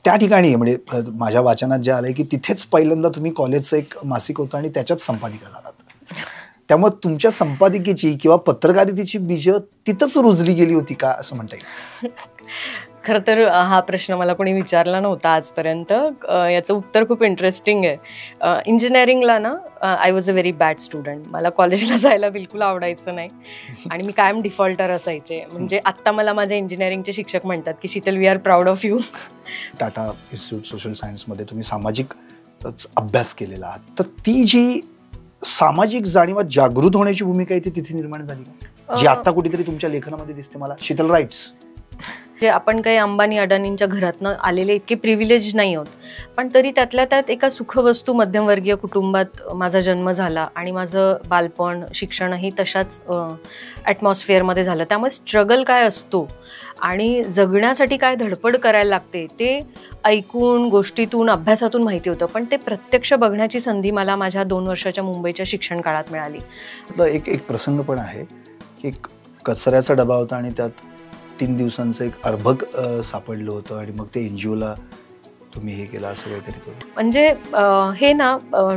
त्या ठिकाणी म्हणजे माझ्या वाचनात जे आलंय की तिथेच पहिल्यांदा तुम्ही कॉलेजचं एक मासिक होतं आणि त्याच्याच संपादिका झालात. त्यामुळे तुमच्या संपादिकेची किंवा पत्रकारितेची बीज तिथंच रुजली गेली होती का असं म्हणता येईल? खरं तर हा प्रश्न मला कोणी विचारला नव्हता आजपर्यंत. याचं उत्तर खूप इंटरेस्टिंग आहे. इंजिनिअरिंगला ना I was a very bad student. मला कॉलेजला जायला बिलकुल आवडायचं नाही आणि मी कायम डिफॉल्टर असायचे. म्हणजे आत्ता मला माझे इंजिनिअरिंगचे शिक्षक म्हणतात की Sheetal, we are proud of you. Tata institute social सायन्समध्ये तुम्ही सामाजिक अभ्यास केलेला आहात, तर ती जी सामाजिक जाणीवा जागृत होण्याची भूमिका आहे ती तिथे निर्माण झाली का, जी आता कुठेतरी तुमच्या लेखनामध्ये दिसते मला? शीतल राईट्स आपण काही अंबानी अडानींच्या घरातनं आलेले इतके प्रिव्हिलेज नाही आहोत, पण तरी त्यातल्या त्यात एका सुखवस्तू मध्यमवर्गीय कुटुंबात माझा जन्म झाला आणि माझं बालपण शिक्षणही तशाच ॲटमॉस्फिअरमध्ये झालं. त्यामुळे स्ट्रगल काय असतो आणि जगण्यासाठी काय धडपड करायला लागते ते ऐकून गोष्टीतून अभ्यासातून माहिती होतं, पण ते प्रत्यक्ष बघण्याची संधी मला माझ्या 2 वर्षाच्या मुंबईच्या शिक्षण काळात मिळाली. एक प्रसंग पण आहे की एक कचऱ्याचा डबा होता आणि त्यात 3 दिवसांचं एक अर्भक सापडलं होतं आणि मग ते एनजीओला तुम्ही हे केलं असं काहीतरी. म्हणजे हे ना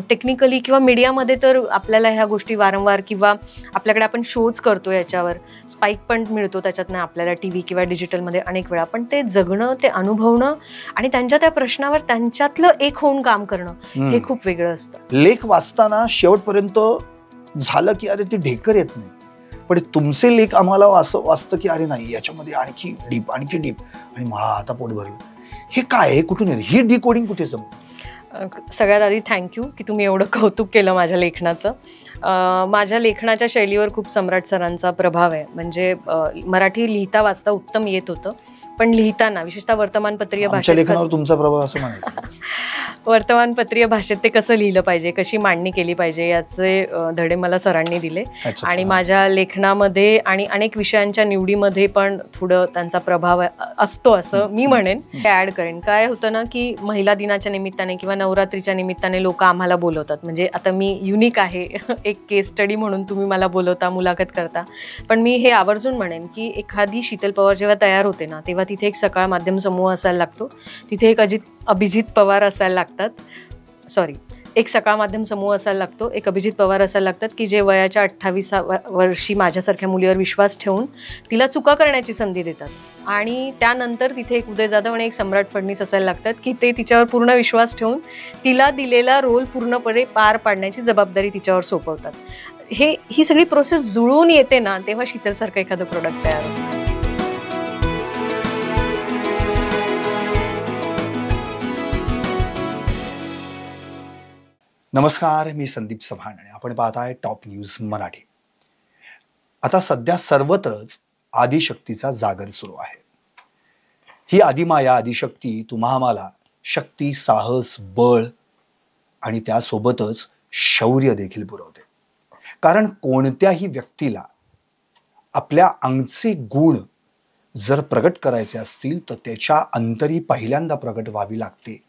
टेक्निकली किंवा मीडियामध्ये तर आपल्याला ह्या गोष्टी वारंवार किंवा आपल्याकडे आपण शोज करतो याच्यावर स्पाईक पण मिळतो त्याच्यातनं आपल्याला टी व्ही किंवा डिजिटलमध्ये अनेक वेळा, पण ते जगणं, ते अनुभवणं आणि त्यांच्या त्या प्रश्नावर त्यांच्यातलं एक होऊन काम करणं हे खूप वेगळं असतं. लेख वाचताना शेवटपर्यंत झालं की अरे ते ढेकर येत नाही, पण तुमचे लेख आम्हाला असं वाचतं की अरे नाही याच्यामध्ये आणखी डीप आणि आता पोट भरलं. हे काय आहे, कुठून येतं ही डिकोडिंग, कुठे जमतं? सगळ्यात आधी थँक्यू की तुम्ही एवढं कौतुक केलं माझ्या लेखनाचं. माझ्या लेखनाच्या शैलीवर खूप सम्राट सरांचा प्रभाव आहे. म्हणजे मराठी लिहिता वाचता उत्तम येत होतं, पण लिहिताना विशेषतः वर्तमानपत्रीय भाषेत लेखनावर तुमचा प्रभाव असं म्हणायचं. वर्तमानपत्रीय भाषेत ते कसं लिहिलं पाहिजे, कशी मांडणी केली पाहिजे याचे धडे मला सरांनी दिले आणि माझ्या लेखनामध्ये आणि अनेक विषयांच्या निवडीमध्ये पण थोडं त्यांचा प्रभाव असतो असं मी म्हणेन. ॲड करेन. काय होतं ना की महिला दिनाच्या निमित्ताने किंवा नवरात्रीच्या निमित्ताने लोक आम्हाला बोलवतात. म्हणजे आता मी युनिक आहे, एक केस स्टडी म्हणून तुम्ही मला बोलवता, मुलाखत करता, पण मी हे आवर्जून म्हणेन की एखादी शीतल पवार जेव्हा तयार होते ना तेव्हा तिथे एक सकाळ माध्यम समूह असायला लागतो, तिथे एक अभिजित पवार असायला लागतात, एक सकाळ माध्यम समूह असायला लागतो, एक अभिजित पवार असायला लागतात की जे वयाच्या 28 वर्षी माझ्यासारख्या मुलीवर विश्वास ठेवून तिला चुका करण्याची संधी देतात. आणि त्यानंतर तिथे एक उदय जाधव आणि एक सम्राट फडणीस असायला लागतात की ते तिच्यावर पूर्ण विश्वास ठेवून तिला दिलेला रोल पूर्णपणे पार पाडण्याची जबाबदारी तिच्यावर सोपवतात. ही सगळी प्रोसेस जुळून येते ना तेव्हा शीतलसारखं एखादं प्रोडक्ट तयार होतं. नमस्कार, मी संदीप चव्हाण आणि आपण पाहताय टॉप न्यूज मराठी. आता सध्या सर्वत्रच आदिशक्तीचा जागर सुरू आहे. ही आदिमाया आदिशक्ती तुम्हा आम्हाला शक्ती, साहस, बळ आणि त्यासोबतच शौर्य देखील पुरवते. कारण कोणत्याही व्यक्तीला आपल्या अंगचे गुण जर प्रगट करायचे असतील तर त्याच्या अंतरी पहिल्यांदा प्रगट व्हावी लागते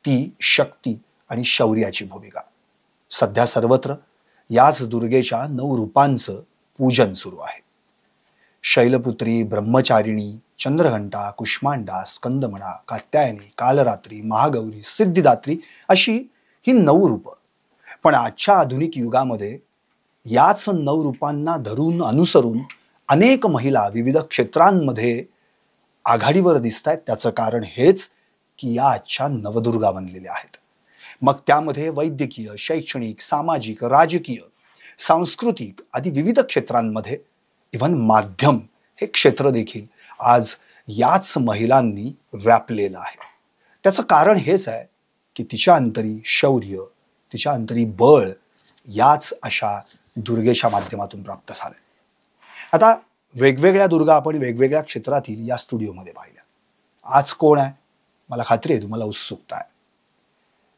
ती शक्ती आणि शौर्याची भूमिका. सध्या सर्वत्र याच दुर्गेच्या 9 रूपांचं पूजन सुरू आहे. शैलपुत्री, ब्रह्मचारिणी, चंद्रघंटा, कुष्मांडा, स्कंदमणा, कात्यायनी, कालरात्री, महागौरी, सिद्धिदात्री अशी ही 9 रूपं. पण आजच्या आधुनिक युगामध्ये याच 9 रूपांना धरून अनुसरून अनेक महिला विविध क्षेत्रांमध्ये आघाडीवर दिसत आहेत. त्याचं कारण हेच की या आजच्या नवदुर्गा बनलेल्या आहेत. मग त्यामध्ये वैद्यकीय, शैक्षणिक, सामाजिक, राजकीय, सांस्कृतिक आदी विविध क्षेत्रांमध्ये इव्हन माध्यम हे क्षेत्र देखील आज याच महिलांनी व्यापलेलं आहे. त्याचं कारण हेच आहे की तिच्या अंतरी शौर्य, तिच्या अंतरी बळ याच अशा दुर्गेच्या माध्यमातून प्राप्त झालंय. आता वेगवेगळ्या दुर्गा आपण वेगवेगळ्या क्षेत्रातील या स्टुडिओमध्ये पाहिल्या. आज कोण आहे? मला खात्री आहे तुम्हाला उत्सुकता आहे.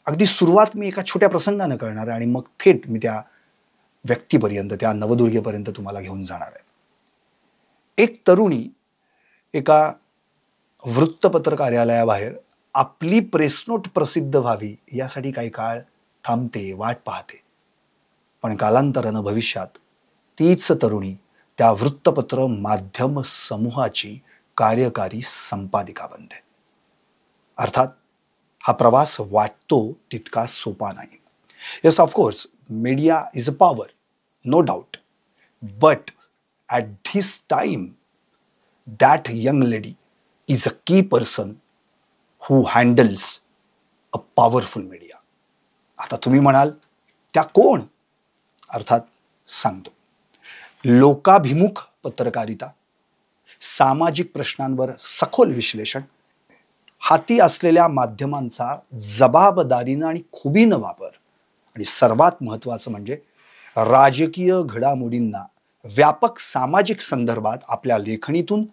अगदी सुरुवात मी एका छोट्या प्रसंगानं करणार आहे आणि मग थेट मी त्या व्यक्तीपर्यंत, त्या नवदुर्गेपर्यंत तुम्हाला घेऊन जाणार आहे. एक तरुणी एका वृत्तपत्र कार्यालयाबाहेर आपली प्रेसनोट प्रसिद्ध व्हावी यासाठी काही काळ थांबते, वाट पाहते. पण कालांतरानं भविष्यात तीच तरुणी त्या वृत्तपत्र माध्यम समूहाची कार्यकारी संपादिका बनते. अर्थात हा प्रवास वाटतो तितका सोपा नाही. Yes, of course media is a power, no doubt, but at this time that young lady is a key person who handles a powerful media. आता तुम्ही म्हणाल त्या कोण? अर्थात सांगतो. लोकाभिमुख पत्रकारिता, सामाजिक प्रश्नांवर सखोल विश्लेषण, हाती असलेल्या माध्यमांचा जबाबदारीनं आणि खुबीनं वापर, आणि सर्वात महत्त्वाचं म्हणजे राजकीय घडामोडींना व्यापक सामाजिक संदर्भात आपल्या लेखणीतून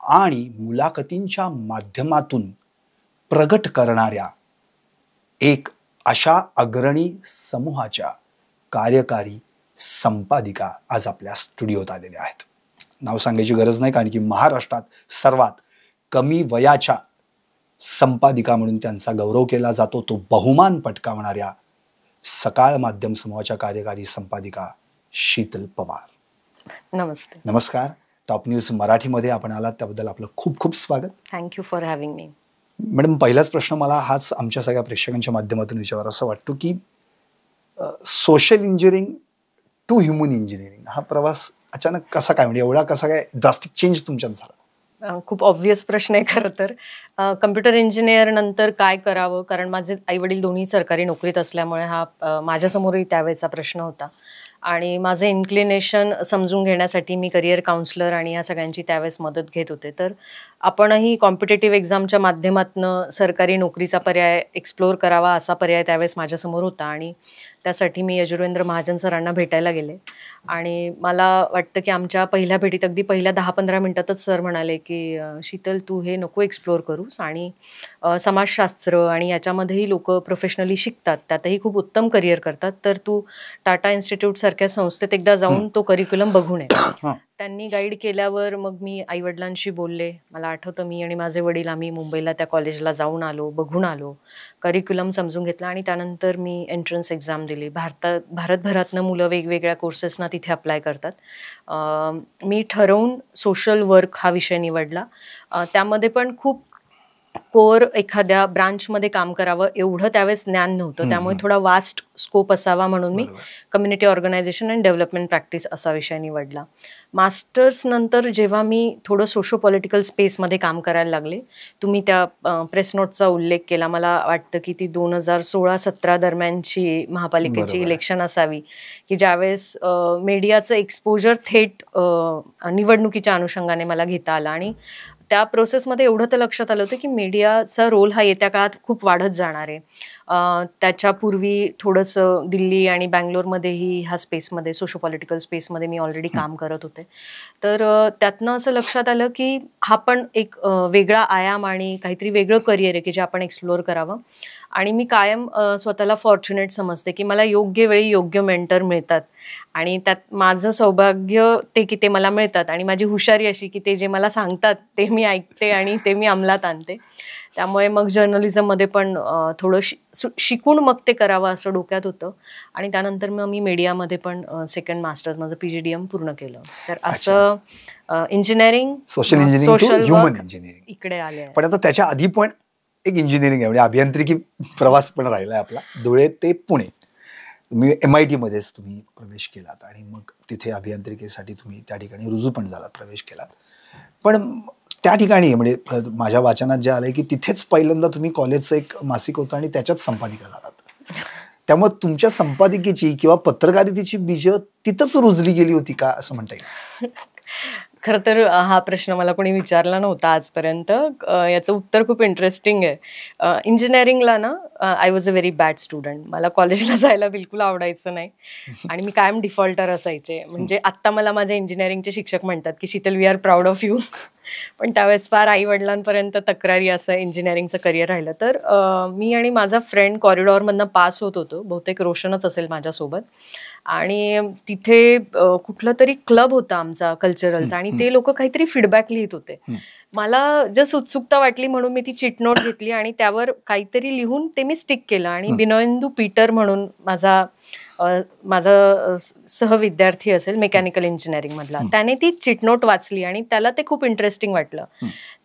आणि मुलाखतींच्या माध्यमातून प्रगट करणाऱ्या एक अशा अग्रणी समूहाच्या कार्यकारी संपादिका आज आपल्या स्टुडिओत आलेल्या आहेत. नाव सांगायची गरज नाही, कारण की महाराष्ट्रात सर्वात कमी वयाच्या संपादिका म्हणून त्यांचा गौरव केला जातो. तो बहुमान पटकावणाऱ्या सकाळ माध्यम समूहाच्या कार्यकारी संपादिका शीतल पवार. नमस्ते. नमस्कार. टॉप न्यूज मराठीमध्ये आपण आलात त्याबद्दल आपलं खूप खूप स्वागत. Thank you for having me. Madam, पहिलाच प्रश्न मला हाच आमच्या सगळ्या प्रेक्षकांच्या माध्यमातून विचारावा असं वाटतो की social engineering to human engineering हा प्रवास अचानक कसा काय, म्हणजे एवढा कसा काय ड्रास्टिक चेंज तुमच्यात झाला? खूप ऑब्व्हियस प्रश्न आहे खरं तर. कम्प्युटर इंजिनियर नंतर काय करावं, कारण माझे आई वडील दोन्ही सरकारी नोकरीत असल्यामुळे हा माझ्यासमोरही त्यावेळेचा प्रश्न होता. आणि माझं इन्क्लिनेशन समजून घेण्यासाठी मी करिअर काउन्सलर आणि या सगळ्यांची त्यावेळेस मदत घेत होते. तर आपणही कॉम्पिटेटिव्ह एक्झामच्या माध्यमातून सरकारी नोकरीचा पर्याय एक्सप्लोर करावा असा पर्याय त्यावेळेस माझ्यासमोर होता. आणि त्यासाठी मी यजुर्वेंद्र महाजन सरांना भेटायला गेले. आणि मला वाटतं की आमच्या पहिल्या भेटीत अगदी पहिल्या 10-15 मिनिटातच सर म्हणाले की शीतल, तू हे नको एक्सप्लोर करूस, आणि समाजशास्त्र आणि याच्यामध्येही लोक प्रोफेशनली शिकतात, त्यातही खूप उत्तम करिअर करतात, तर तू टाटा इन्स्टिट्यूट सारख्या संस्थेत एकदा जाऊन तो करिक्युलम बघून ये. त्यांनी गाईड केल्यावर मग मी आईवडिलांशी बोलले. मला आठवतं मी आणि माझे वडील आम्ही मुंबईला त्या कॉलेजला जाऊन आलो, बघून आलो, करिक्युलम समजून घेतला, आणि त्यानंतर मी एंट्रन्स एक्झाम दिली. भारतभरातनं मुलं वेगवेगळ्या कोर्सेसना तिथे अप्लाय करतात. मी ठरवून सोशल वर्क हा विषय निवडला. त्यामध्ये पण खूप कोर एखाद्या ब्रांचमध्ये काम करावं एवढं त्यावेळेस ज्ञान नव्हतं, त्यामुळे थोडा वास्ट स्कोप असावा म्हणून मी community organisation and development practice असा विषय निवडला. मास्टर्स नंतर जेव्हा मी थोडं सोशो पॉलिटिकल स्पेसमध्ये काम करायला लागले, तुम्ही त्या प्रेस नोटचा उल्लेख केला, मला वाटतं की ती 2016-17 दरम्यानची महापालिकेची इलेक्शन असावी की ज्यावेळेस मीडियाचं एक्सपोजर थेट निवडणुकीच्या अनुषंगाने मला घेता आलं. आणि त्या प्रोसेसमध्ये एवढं तर लक्षात आलं होतं की मीडियाचा रोल हा येत्या काळात खूप वाढत जाणार आहे. त्याच्यापूर्वी थोडंसं दिल्ली आणि बँगलोरमध्येही ह्या स्पेसमध्ये सोशो पॉलिटिकल स्पेसमध्ये मी ऑलरेडी काम करत होते. तर त्यातनं असं लक्षात आलं की हा पण एक वेगळा आयाम आणि काहीतरी वेगळं करिअर आहे की जे आपण एक्सप्लोअर करावं. आणि मी कायम स्वतःला फॉर्च्युनेट समजते की मला योग्य वेळी योग्य मेंटर मिळतात, आणि त्यात माझं सौभाग्य ते की ते मला मिळतात, आणि माझी हुशारी अशी की ते जे मला सांगतात ते मी ऐकते आणि ते मी अंमलात आणते. त्यामुळे मग जर्नलिझममध्ये पण थोडं शिकून मग ते करावं असं डोक्यात होतं. आणि त्यानंतर मग मी मीडियामध्ये पण सेकंड मास्टर्स माझं PGDM पूर्ण केलं. तर असं engineering, social engineering, human engineering इकडे आले. पण आता त्याच्या आधी पण एक इंजिनिअरिंग आहे, म्हणजे अभियांत्रिकी प्रवास पण राहिला आहे आपला. धुळे ते पुणे तुम्ही MIT मध्येच तुम्ही प्रवेश केलात, आणि मग तिथे अभियांत्रिकीसाठी तुम्ही त्या ठिकाणी रुजू पण झालात, प्रवेश केलात. पण त्या ठिकाणी म्हणजे माझ्या वाचनात जे आलंय की तिथेच पहिल्यांदा तुम्ही कॉलेजचं एक मासिक होतं आणि त्याच्यात संपादिका झालात. त्यामुळे तुमच्या संपादिकेची किंवा पत्रकारितेची बीज तिथंच रुजली गेली होती का, असं म्हणता येईल? खरं तर हा प्रश्न मला कोणी विचारला नव्हता आजपर्यंत. याचं उत्तर खूप इंटरेस्टिंग आहे. इंजिनिअरिंगला ना I was a very bad student. मला कॉलेजला जायला बिलकुल आवडायचं नाही, आणि मी कायम डिफॉल्टर असायचे. म्हणजे आत्ता मला माझे इंजिनिअरिंगचे शिक्षक म्हणतात की Sheetal, we are proud of you. पण त्यावेळेस फार आई वडिलांपर्यंत तक्रारी असं इंजिनिअरिंगचं करिअर राहिलं. तर मी आणि माझा फ्रेंड कॉरिडॉरमधनं पास होत होतो, बहुतेक रोशनच असेल माझ्यासोबत, आणि तिथे कुठलं तरी क्लब होता आमचा कल्चरलचा, आणि ते लोक काहीतरी फीडबॅक लिहित होते. मला जस्ट उत्सुकता वाटली म्हणून मी ती चिटनोट घेतली आणि त्यावर काहीतरी लिहून ते मी स्टिक केलं. आणि बिनोंदू पीटर म्हणून माझा माझा सहविद्यार्थी असेल मेकॅनिकल इंजिनिअरिंग मधला, त्याने ती चिटनोट वाचली आणि त्याला ते खूप इंटरेस्टिंग वाटलं.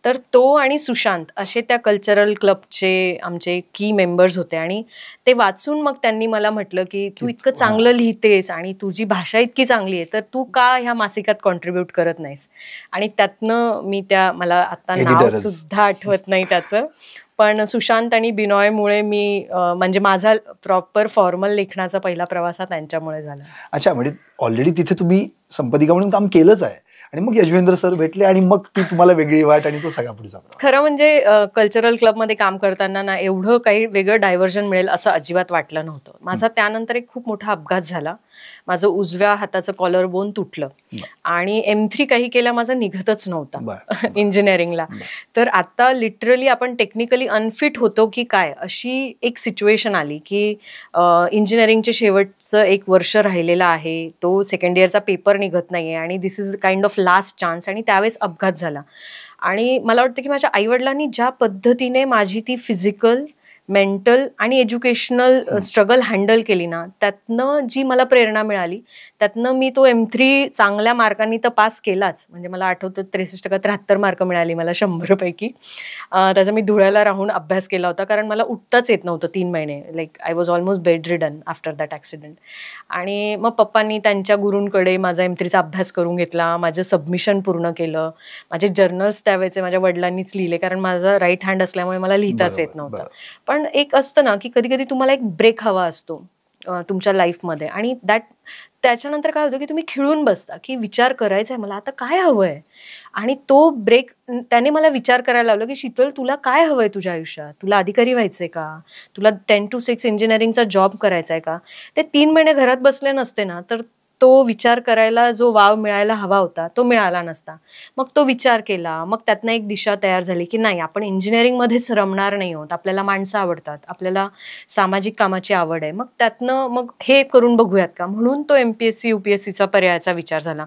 तर तो आणि सुशांत असे त्या कल्चरल क्लबचे आमचे की मेंबर्स होते आणि ते वाचून मग त्यांनी मला म्हटलं की तू इतकं चांगलं लिहितेस आणि तुझी भाषा इतकी चांगली आहे, तर तू का ह्या मासिकात कॉन्ट्रीब्यूट करत नाहीस. आणि त्यातनं मी मला आता नाव सुद्धा आठवत नाही त्याचं, पण सुशांत आणि बिनॉयमुळे मी म्हणजे माझा प्रॉपर फॉर्मल लेखनाचा पहिला प्रवास हा त्यांच्यामुळे झाला. अच्छा, म्हणजे ऑलरेडी तिथे तुम्ही संपादिका म्हणून काम केलंच आहे आणि मग यशवेंद्र सर भेटले आणि मग ती तुम्हाला वेगळी वाट आणि तो सगळा पुढे जातो. खरं म्हणजे कल्चरल क्लबमध्ये काम करताना ना एवढं काही वेगळं डायव्हर्जन मिळेल असं अजिबात वाटलं नव्हतं. माझा त्यानंतर एक खूप मोठा अपघात झाला. माझं उजव्या हाताचं कॉलर बोन तुटलं आणि M3 काही केला माझा निघतच नव्हता इंजिनिअरिंगला. तर आता लिटरली आपण टेक्निकली अनफिट होतो की काय अशी एक सिच्युएशन आली की इंजिनिअरिंगचे शेवटचं 1 वर्ष राहिलेलं आहे, तो सेकंड इयरचा पेपर निघत नाहीये आणि this is kind of last chance. आणि त्यावेळेस अपघात झाला आणि मला वाटतं की माझ्या आईवडिलांनी ज्या पद्धतीने माझी ती फिजिकल, मेंटल आणि एज्युकेशनल स्ट्रगल हँडल केली ना, त्यातनं जी मला प्रेरणा मिळाली, त्यातनं मी तो M3 चांगल्या मार्कांनी तर पास केलाच. म्हणजे मला आठवतं 63% 73 मार्क मिळाली मला 100 पैकी. त्याचा मी धुळ्याला राहून अभ्यास केला होता कारण मला उठताच येत नव्हतं 3 महिने. Like I was almost bed ridden after that accident. आणि मग पप्पांनी त्यांच्या गुरूंकडे माझा M3चा अभ्यास करून घेतला, माझं सबमिशन पूर्ण केलं. माझे जर्नल्स त्यावेळेचे माझ्या वडिलांनीच लिहिले कारण माझा राईट हँड असल्यामुळे मला लिहिताच येत नव्हतं. पण एक असतं ना की कधी कधी तुम्हाला एक ब्रेक हवा असतो तुमच्या लाईफमध्ये आणि त्याच्यानंतर काय होतं की तुम्ही खिळून बसता की विचार करायचा आहे मला आता काय हवंय. आणि तो ब्रेक त्याने मला विचार करायला लावलं की शीतल तुला काय हवंय तुझ्या आयुष्यात, तुला अधिकारी व्हायचंय का, तुला 10 to 6 इंजिनिअरिंगचा जॉब करायचा आहे का. ते 3 महिने घरात बसले नसते ना तर तो विचार करायला जो वाव मिळायला हवा होता तो मिळाला नसता. मग तो विचार केला, मग त्यातनं एक दिशा तयार झाली की नाही आपण इंजिनिअरिंगमध्येच रमणार नाही आहोत, आपल्याला माणसं आवडतात, आपल्याला सामाजिक कामाची आवड आहे, मग त्यातनं मग हे करून बघूयात का. म्हणून तो MPSC UPSCचा पर्यायाचा विचार झाला.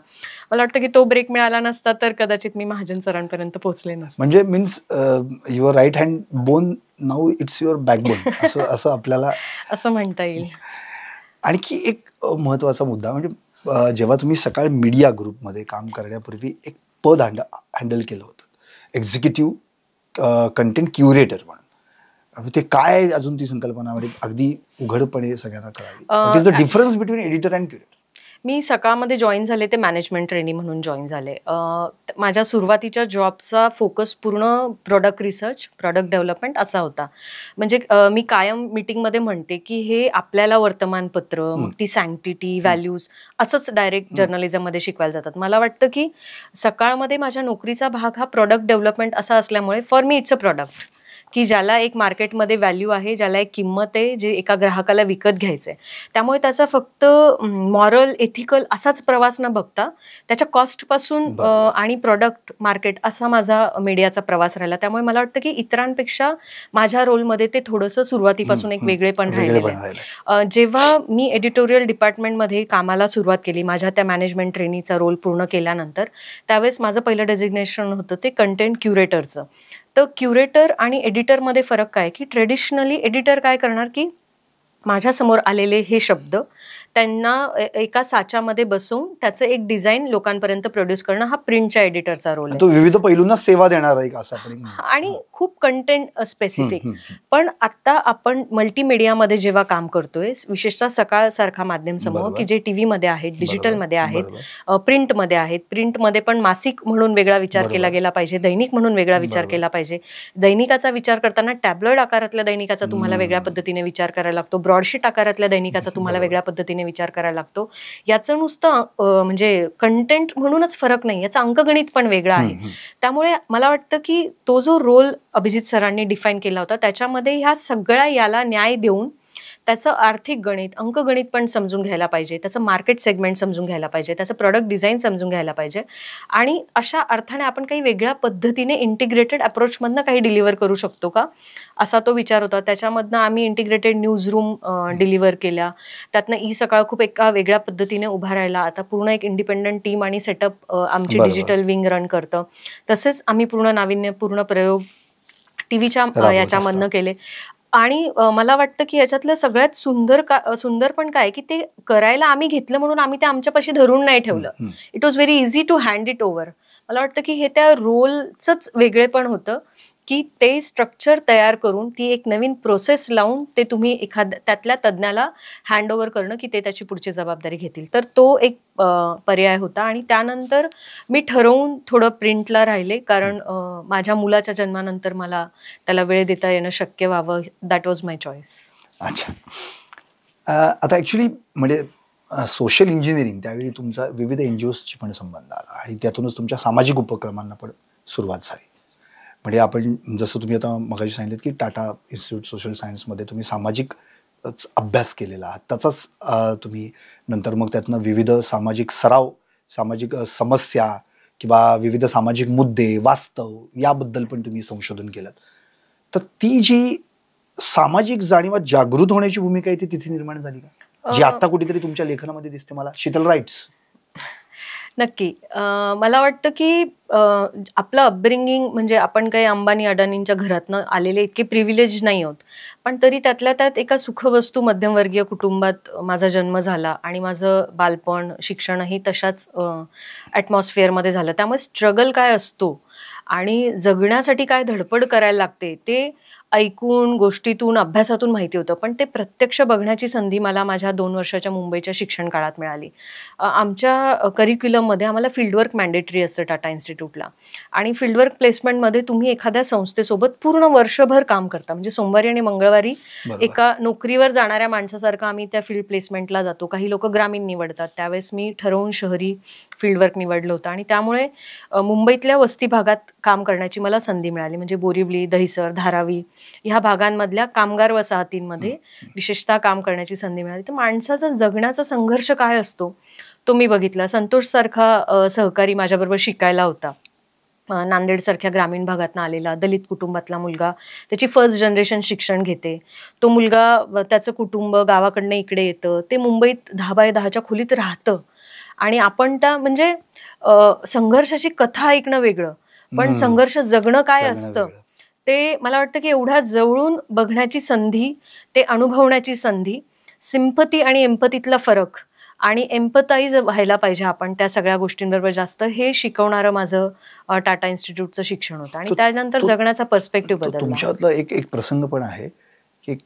मला वाटतं की तो ब्रेक मिळाला नसता तर कदाचित मी महाजन सरांपर्यंत पोहोचले नसते. म्हणजे means your right hand bone now it's your backbone असं आपल्याला असं म्हणता येईल. आणखी एक महत्वाचा मुद्दा म्हणजे जेव्हा तुम्ही सकाळ मीडिया ग्रुपमध्ये काम करण्यापूर्वी एक पद हँडल केलं होतं, एक्झिक्युटिव्ह कंटेंट क्युरेटर म्हणून. ते काय अजून ती संकल्पना म्हणजे अगदी उघडपणे सगळ्यांना कळावी. What is the difference between editor and curator? मी सकाळमध्ये जॉईन झाले ते मॅनेजमेंट ट्रेनी म्हणून जॉईन झाले. माझ्या सुरुवातीच्या जॉबचा फोकस पूर्ण प्रोडक्ट रिसर्च, प्रोडक्ट डेव्हलपमेंट असा होता. म्हणजे मी कायम मीटिंगमध्ये म्हणते की हे आपल्याला वर्तमानपत्र, मग ती सँक्टिटी, व्हॅल्यूज असंच डायरेक्ट जर्नलिझममध्ये शिकवायला जातात. मला वाटतं की सकाळमध्ये माझ्या नोकरीचा भाग हा प्रोडक्ट डेव्हलपमेंट असा असल्यामुळे for me it's a product की ज्याला एक मार्केटमध्ये व्हॅल्यू आहे, ज्याला एक किंमत आहे, जे एका ग्राहकाला विकत घ्यायचं आहे. त्यामुळे त्याचा फक्त मॉरल, एथिकल असाच प्रवास न बघता त्याच्या कॉस्टपासून आणि प्रोडक्ट मार्केट असा माझा मीडियाचा प्रवास राहिला. त्यामुळे मला वाटतं की इतरांपेक्षा माझ्या रोलमध्ये ते थोडंसं सुरुवातीपासून एक वेगळेपण राहिलेलं आहे. जेव्हा मी एडिटोरियल डिपार्टमेंटमध्ये कामाला सुरुवात केली माझ्या त्या मॅनेजमेंट ट्रेनीचा रोल पूर्ण केल्यानंतर, त्यावेळेस माझं पहिलं डेझिग्नेशन होतं ते कंटेंट क्युरेटरचं. तर क्युरेटर आणि एडिटरमध्ये फरक काय की ट्रेडिशनली एडिटर काय करणार की माझ्यासमोर आलेले हे शब्द त्यांना एका साच्यामध्ये बसवून त्याचं एक डिझाईन लोकांपर्यंत प्रोड्यूस करणं हा प्रिंटच्या एडिटरचा रोल आहे. तो विविध पैलूंना सेवा देणार आहे असं आपण आणि खूप कंटेंट स्पेसिफिक. पण आता आपण मल्टीमीडियामध्ये जेव्हा काम करतोय, विशेषतः सकाळ सारखा माध्यम समूह की जे टीव्हीमध्ये आहेत, डिजिटलमध्ये आहेत, प्रिंटमध्ये आहेत. प्रिंटमध्ये पण मासिक म्हणून वेगळा विचार केला गेला पाहिजे, दैनिक म्हणून वेगळा विचार केला पाहिजे. दैनिकाचा विचार करताना टॅब्लॉइड आकारातल्या दैनिकाचा तुम्हाला वेगळ्या पद्धतीने विचार करायला लागतो, ब्रॉडशीट आकारातल्या दैनिकाचा तुम्हाला वेगळ्या पद्धतीने विचार करायला लागतो. याचं नुसतं म्हणजे कंटेंट म्हणूनच फरक नाही, याचा अंकगणित पण वेगळा आहे. त्यामुळे मला वाटतं की तो जो रोल अभिजित सरांनी डिफाईन केला होता त्याच्यामध्ये ह्या सगळ्या याला न्याय देऊन त्याचं आर्थिक गणित, अंकगणित पण समजून घ्यायला पाहिजे, त्याचं मार्केट सेगमेंट समजून घ्यायला पाहिजे, त्याचं प्रोडक्ट डिझाईन समजून घ्यायला पाहिजे. आणि अशा अर्थाने आपण काही वेगळ्या पद्धतीने इंटिग्रेटेड अप्रोचमधनं काही डिलिव्हर करू शकतो का, असा तो विचार होता. त्याच्यामधनं आम्ही इंटिग्रेटेड न्यूज रूम डिलिव्हर केल्या. त्यातनं ई-सकाळ खूप एका वेगळ्या पद्धतीने उभा राहिला. आता पूर्ण एक इंडिपेंडंट टीम आणि सेटअप आमची डिजिटल विंग रन करतं. तसेच आम्ही पूर्ण नाविन्यपूर्ण प्रयोग टीव्हीच्या याच्यामधनं केले. आणि मला वाटतं की याच्यातलं सगळ्यात सुंदर पण काय की ते करायला आम्ही घेतलं म्हणून आम्ही ते आमच्यापाशी धरून नाही ठेवलं. It was very easy to hand it over. मला वाटतं की हे त्या रोलचंच वेगळेपण होतं की ते स्ट्रक्चर तयार करून ती एक नवीन प्रोसेस लावून ते तुम्ही त्यातल्या तज्ज्ञाला हँड ओव्हर करणं की ते त्याची पुढची जबाबदारी घेतील. तर तो एक पर्याय होता. आणि त्यानंतर मी ठरवून थोडं प्रिंटला राहिले, कारण माझ्या मुलाच्या जन्मानंतर मला त्याला वेळ देता येणं शक्य व्हावं. That was my choice. अच्छा. आता ॲक्च्युली म्हणजे सोशल इंजिनिअरिंग त्यावेळी तुमचा विविध NGOsशी पण संबंध आला आणि त्यातूनच तुमच्या सामाजिक उपक्रमांना पण सुरुवात झाली. म्हणजे आपण जसं तुम्ही आता मगाशी सांगितलं की टाटा इन्स्टिट्यूट सोशल सायन्समध्ये तुम्ही सामाजिक अभ्यास केलेला आहात, त्याचाच तुम्ही नंतर मग त्यातनं विविध सामाजिक सराव, सामाजिक समस्या किंवा विविध सामाजिक मुद्दे, वास्तव याबद्दल पण तुम्ही संशोधन केलं. तर ती जी सामाजिक जाणीवा जागृत होण्याची भूमिका आहे ती तिथे निर्माण झाली का, जी आता कुठेतरी तुमच्या लेखनामध्ये दिसते मला? शीतल राईट्स. नक्की. मला वाटतं की आपलं अपब्रिंगिंग म्हणजे आपण काही अंबानी अडानींच्या घरातनं आलेले इतके प्रिव्हिलेज नाही आहोत, पण तरी त्यातल्या त्यात एका सुखवस्तू मध्यमवर्गीय कुटुंबात माझा जन्म झाला आणि माझं बालपण, शिक्षणही तशाच ॲटमॉस्फिअरमध्ये झालं. त्यामुळे स्ट्रगल काय असतो आणि जगण्यासाठी काय धडपड करायला लागते ते ऐकून, गोष्टीतून, अभ्यासातून माहिती होतं, पण ते प्रत्यक्ष बघण्याची संधी मला माझ्या 2 वर्षाच्या मुंबईच्या शिक्षण काळात मिळाली. आमच्या करिक्युलममध्ये आम्हाला फील्डवर्क मॅन्डेटरी असतं टाटा इन्स्टिट्यूटला, आणि फील्डवर्क प्लेसमेंटमध्ये तुम्ही एखाद्या संस्थेसोबत पूर्ण वर्षभर काम करता. म्हणजे सोमवारी आणि मंगळवारी एका नोकरीवर जाणाऱ्या माणसासारखं आम्ही त्या फील्ड प्लेसमेंटला जातो. काही लोक ग्रामीण निवडतात, त्यावेळेस मी ठरवून शहरी फील्डवर्क निवडलं होतं आणि त्यामुळे मुंबईतल्या वस्ती भागात काम करण्याची मला संधी मिळाली. म्हणजे बोरिवली, दहिसर, धारावी ह्या भागांमधल्या कामगार वसाहतींमध्ये विशेषतः काम करण्याची संधी मिळाली. तर माणसाचा जगण्याचा संघर्ष काय असतो तो मी बघितला. संतोष सारखा सहकारी माझ्याबरोबर शिकायला होता. नांदेडसारख्या ग्रामीण भागातनं आलेला दलित कुटुंबातला मुलगा, त्याची फर्स्ट जनरेशन शिक्षण घेते. तो मुलगा, त्याचं कुटुंब गावाकडनं इकडे येतं, ते मुंबईत 10 बाय 10च्या खोलीत राहतं आणि आपण त्या म्हणजे संघर्षाची कथा ऐकणं वेगळं, पण संघर्ष जगणं काय असतं ते मला वाटतं की एवढ्या जवळून बघण्याची संधी, ते अनुभवण्याची संधी, सिम्पथी आणि एम्पथीतला फरक आणि एम्पथाईज व्हायला पाहिजे आपण त्या सगळ्या गोष्टींबरोबर जास्त, हे शिकवणारं माझं टाटा इन्स्टिट्यूटचं शिक्षण होतं. आणि त्यानंतर जगण्याचा पर्स्पेक्टिव्ह बदलला. तुमच्यातला एक प्रसंग पण आहे की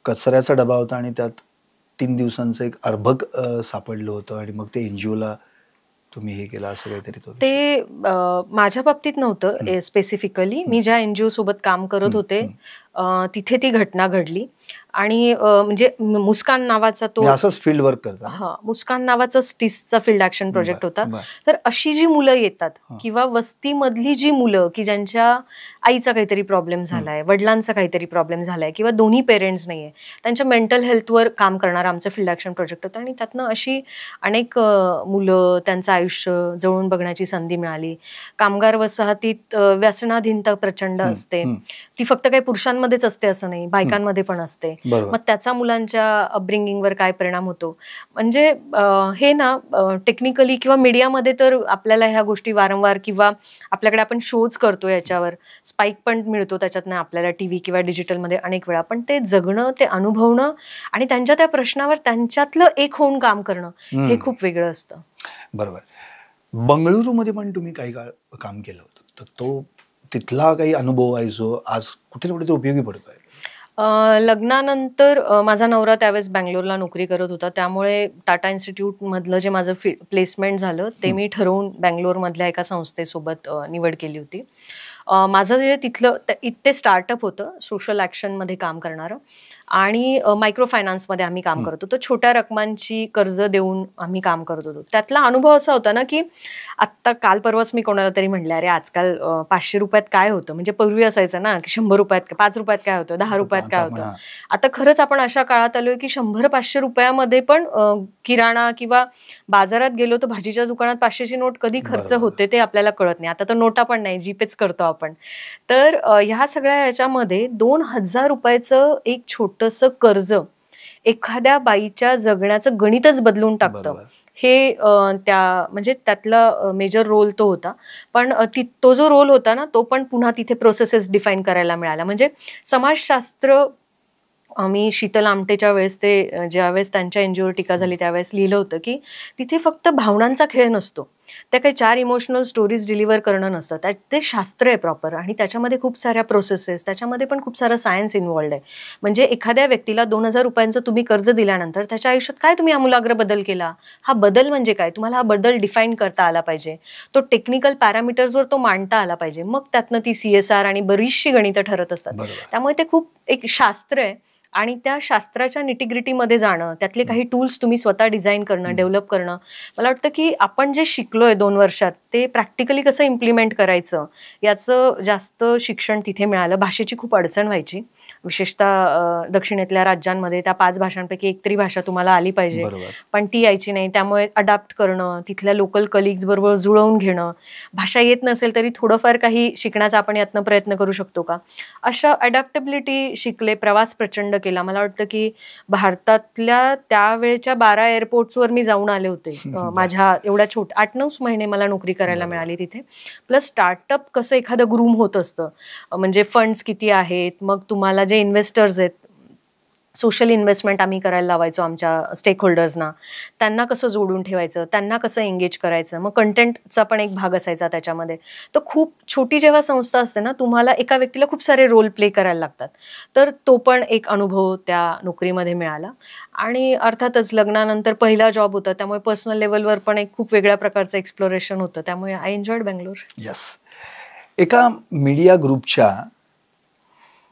कचऱ्याचा डबा होता आणि त्यात 3 दिवसांचं एक अर्भक सापडलं होतं आणि मग ते NGOला तुम्ही हे केलं असं काहीतरी? ते माझ्या बाबतीत नव्हतं स्पेसिफिकली. मी ज्या NGO सोबत काम करत होते तिथे ती घटना घडली. आणि म्हणजे मुस्कान नावाचा तो असंच फील्ड वर्क करता, मुस्कान नावाचा स्टिसचा फील्ड ऍक्शन प्रोजेक्ट होता. तर अशी जी मुलं येतात किंवा वस्तीमधली जी मुलं की ज्यांच्या आईचा काहीतरी प्रॉब्लेम झालाय, वडिलांचा काहीतरी प्रॉब्लेम झालाय किंवा दोन्ही पेरेंट्स नाहीये, त्यांच्या मेंटल हेल्थवर काम करणारं आमचं फील्ड ऍक्शन प्रोजेक्ट होतं. आणि त्यातनं अशी अनेक मुलं त्यांचं आयुष्य जवळून बघण्याची संधी मिळाली. कामगार वसाहतीत व्यसनाधीनता प्रचंड असते. ती फक्त काही पुरुषांमध्येच असते असं नाही, बायकांमध्ये पण असते. मग त्याचा मुलांच्या अपब्रिंगिंगवर काय परिणाम होतो. म्हणजे हे ना टेक्निकली किंवा मीडियामध्ये तर आपल्याला ह्या गोष्टी वारंवार किंवा आपल्याकडे आपण शोज करतो, याच्यावर स्पाईक पण मिळतो त्याच्यातनं आपल्याला TV किंवा डिजिटलमध्ये अनेक वेळा, पण ते जगणं, ते अनुभवणं आणि त्यांच्या त्या प्रश्नावर त्यांच्यातलं एक होऊन काम करणं हे खूप वेगळं असतं. बरोबर. बंगळुरूमध्ये पण तुम्ही काही काळ काम केलं होतं, तर तो तिथला काही अनुभव आहे जो आज कुठे ना कुठे उपयोगी पडतोय? लग्नानंतर माझा नवरा त्यावेळेस बँगलोरला नोकरी करत होता, त्यामुळे टाटा इन्स्टिट्यूटमधलं जे माझं प्लेसमेंट झालं ते मी ठरवून बँगलोरमधल्या एका संस्थेसोबत निवड केली होती. माझं जे तिथलं ते स्टार्टअप होतं सोशल ॲक्शनमध्ये काम करणारं, आणि मायक्रो फायनान्समध्ये आम्ही काम करत होतो. छोट्या रकमांची कर्ज देऊन आम्ही काम करत होतो. त्यातला अनुभव असा होता ना की आत्ता काल परवाच मी कोणाला तरी म्हटलं, अरे आजकाल 500 रुपयात काय होतं. म्हणजे पूर्वी असायचं ना की 100 रुपयात, 5 रुपयात काय होतं, 10 रुपयात काय होतं. आता खरंच आपण अशा काळात आलोय की 100-500 रुपयामध्ये पण किराणा किंवा बाजारात गेलो तर भाजीच्या दुकानात 500ची नोट कधी खर्च होते ते आपल्याला कळत नाही. आता तर नोटा पण नाही, जीपेच करतो आपण. तर ह्या सगळ्या याच्यामध्ये 2000 रुपयाचं एक छोटंसं कर्ज एखाद्या बाईच्या जगण्याचं गणितच बदलून टाकतं. हे म्हणजे त्यातला मेजर रोल तो होता. पण तो जो रोल होता ना तो पण पुन्हा तिथे प्रोसेसेस डिफाईन करायला मिळाला. म्हणजे समाजशास्त्र मी शीतल आमटेच्या वेळेस ते ज्यावेळेस त्यांच्या एनजीओवर टीका झाली त्यावेळेस लिहिलं होतं की तिथे फक्त भावनांचा खेळ नसतो, त्या काही 4 इमोशनल स्टोरीज डिलिव्हर करणं नसतं, ते शास्त्र आहे प्रॉपर आणि त्याच्यामध्ये खूप साऱ्या प्रोसेसेस, त्याच्यामध्ये पण खूप सारं सायन्स इन्व्हॉल्ड आहे. म्हणजे एखाद्या व्यक्तीला 2,000 रुपयांचं तुम्ही कर्ज दिल्यानंतर त्याच्या आयुष्यात काय तुम्ही आमूलाग्र बदल केला, हा बदल म्हणजे काय, तुम्हाला हा बदल डिफाईन करता आला पाहिजे, तो टेक्निकल पॅरामीटर्सवर तो मांडता आला पाहिजे, मग त्यातनं ती CSR आणि बरीचशी गणितं ठरत असतात. त्यामुळे ते खूप एक शास्त्र आहे आणि त्या शास्त्राच्या निटिग्रिटीमध्ये जाणं, त्यातले काही टूल्स तुम्ही स्वतः डिझाईन करणं, डेव्हलप करणं, मला वाटतं की आपण जे शिकलोय 2 वर्षात ते प्रॅक्टिकली कसं इम्प्लिमेंट करायचं याचं जास्त शिक्षण तिथे मिळालं. भाषेची खूप अडचण व्हायची, विशेषतः दक्षिणेतल्या राज्यांमध्ये त्या 5 भाषांपैकी एक तरी भाषा तुम्हाला आली पाहिजे, पण ती यायची नाही. त्यामुळे अडॅप्ट करणं, तिथल्या लोकल कलिग्स बरोबर जुळवून घेणं, भाषा येत नसेल तरी थोडंफार काही शिकण्याचा आपण यातनं प्रयत्न करू शकतो का, अशा अडॅप्टेबिलिटी शिकले. प्रवास प्रचंड केला. मला वाटतं की भारतातल्या त्यावेळेच्या 12 एअरपोर्ट्सवर मी जाऊन आले होते. माझ्या एवढ्या 8-9 महिने मला नोकरी करायला मिळाली तिथे. प्लस स्टार्टअप कसं एखादं ग्रूम होत असतं, म्हणजे फंड्स किती आहेत, मग तुम्हाला जे इन्व्हेस्टर्स आहेत, सोशल इन्व्हेस्टमेंट आम्ही करायला लावायचो आमच्या स्टेक होल्डर्सना, त्यांना कसं जोडून ठेवायचं, त्यांना कसं एंगेज करायचं, मग कंटेंटचा पण एक भाग असायचा त्याच्यामध्ये. तर खूप छोटी जेव्हा संस्था असते ना, तुम्हाला एका व्यक्तीला खूप सारे रोल प्ले करायला लागतात. तर तो पण एक अनुभव त्या नोकरीमध्ये मिळाला. आणि अर्थातच लग्नानंतर पहिला जॉब होता, त्यामुळे पर्सनल लेवलवर पण एक खूप वेगळ्या प्रकारचं एक्सप्लोरेशन होतं. त्यामुळे आय एन्जॉयड बेंगलोर. येस. एका मीडिया ग्रुपच्या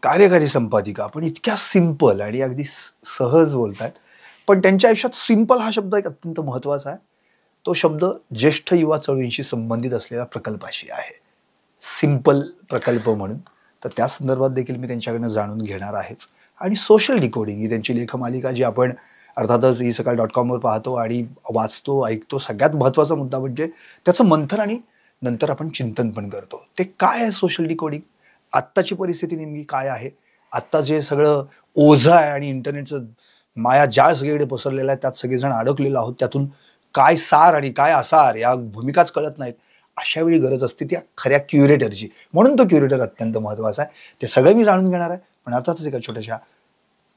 कार्यकारी संपादिका, आपण इतक्या सिंपल आणि अगदी सहज बोलतात, पण त्यांच्या आयुष्यात सिंपल हा शब्द एक अत्यंत महत्त्वाचा आहे. तो शब्द ज्येष्ठ युवा चळवळींशी संबंधित असलेल्या प्रकल्पाशी आहे, सिंपल प्रकल्प म्हणून. तर त्या संदर्भात देखील मी त्यांच्याकडनं जाणून घेणार आहेच. आणि सोशल डिकोडिंग ही त्यांची लेखमालिका, जी आपण अर्थातच eSakal.com पाहतो आणि वाचतो, ऐकतो. सगळ्यात महत्त्वाचा मुद्दा म्हणजे त्याचं मंथन आणि नंतर आपण चिंतन पण करतो. ते काय आहे सोशल डिकोडिंग, आत्ताची परिस्थिती नेमकी काय आहे, आत्ता जे सगळं ओझं आहे आणि इंटरनेटचं मायाजाळ सगळीकडे पसरलेलं आहे, त्यात सगळेजण अडकलेलो आहोत, त्यातून काय सार आणि काय असार या भूमिकाच कळत नाहीत. अशा वेळी गरज असते त्या खऱ्या क्युरेटरची. म्हणून तो क्युरेटर अत्यंत महत्त्वाचा आहे. ते सगळं मी जाणून घेणार आहे, पण अर्थातच एका छोट्याशा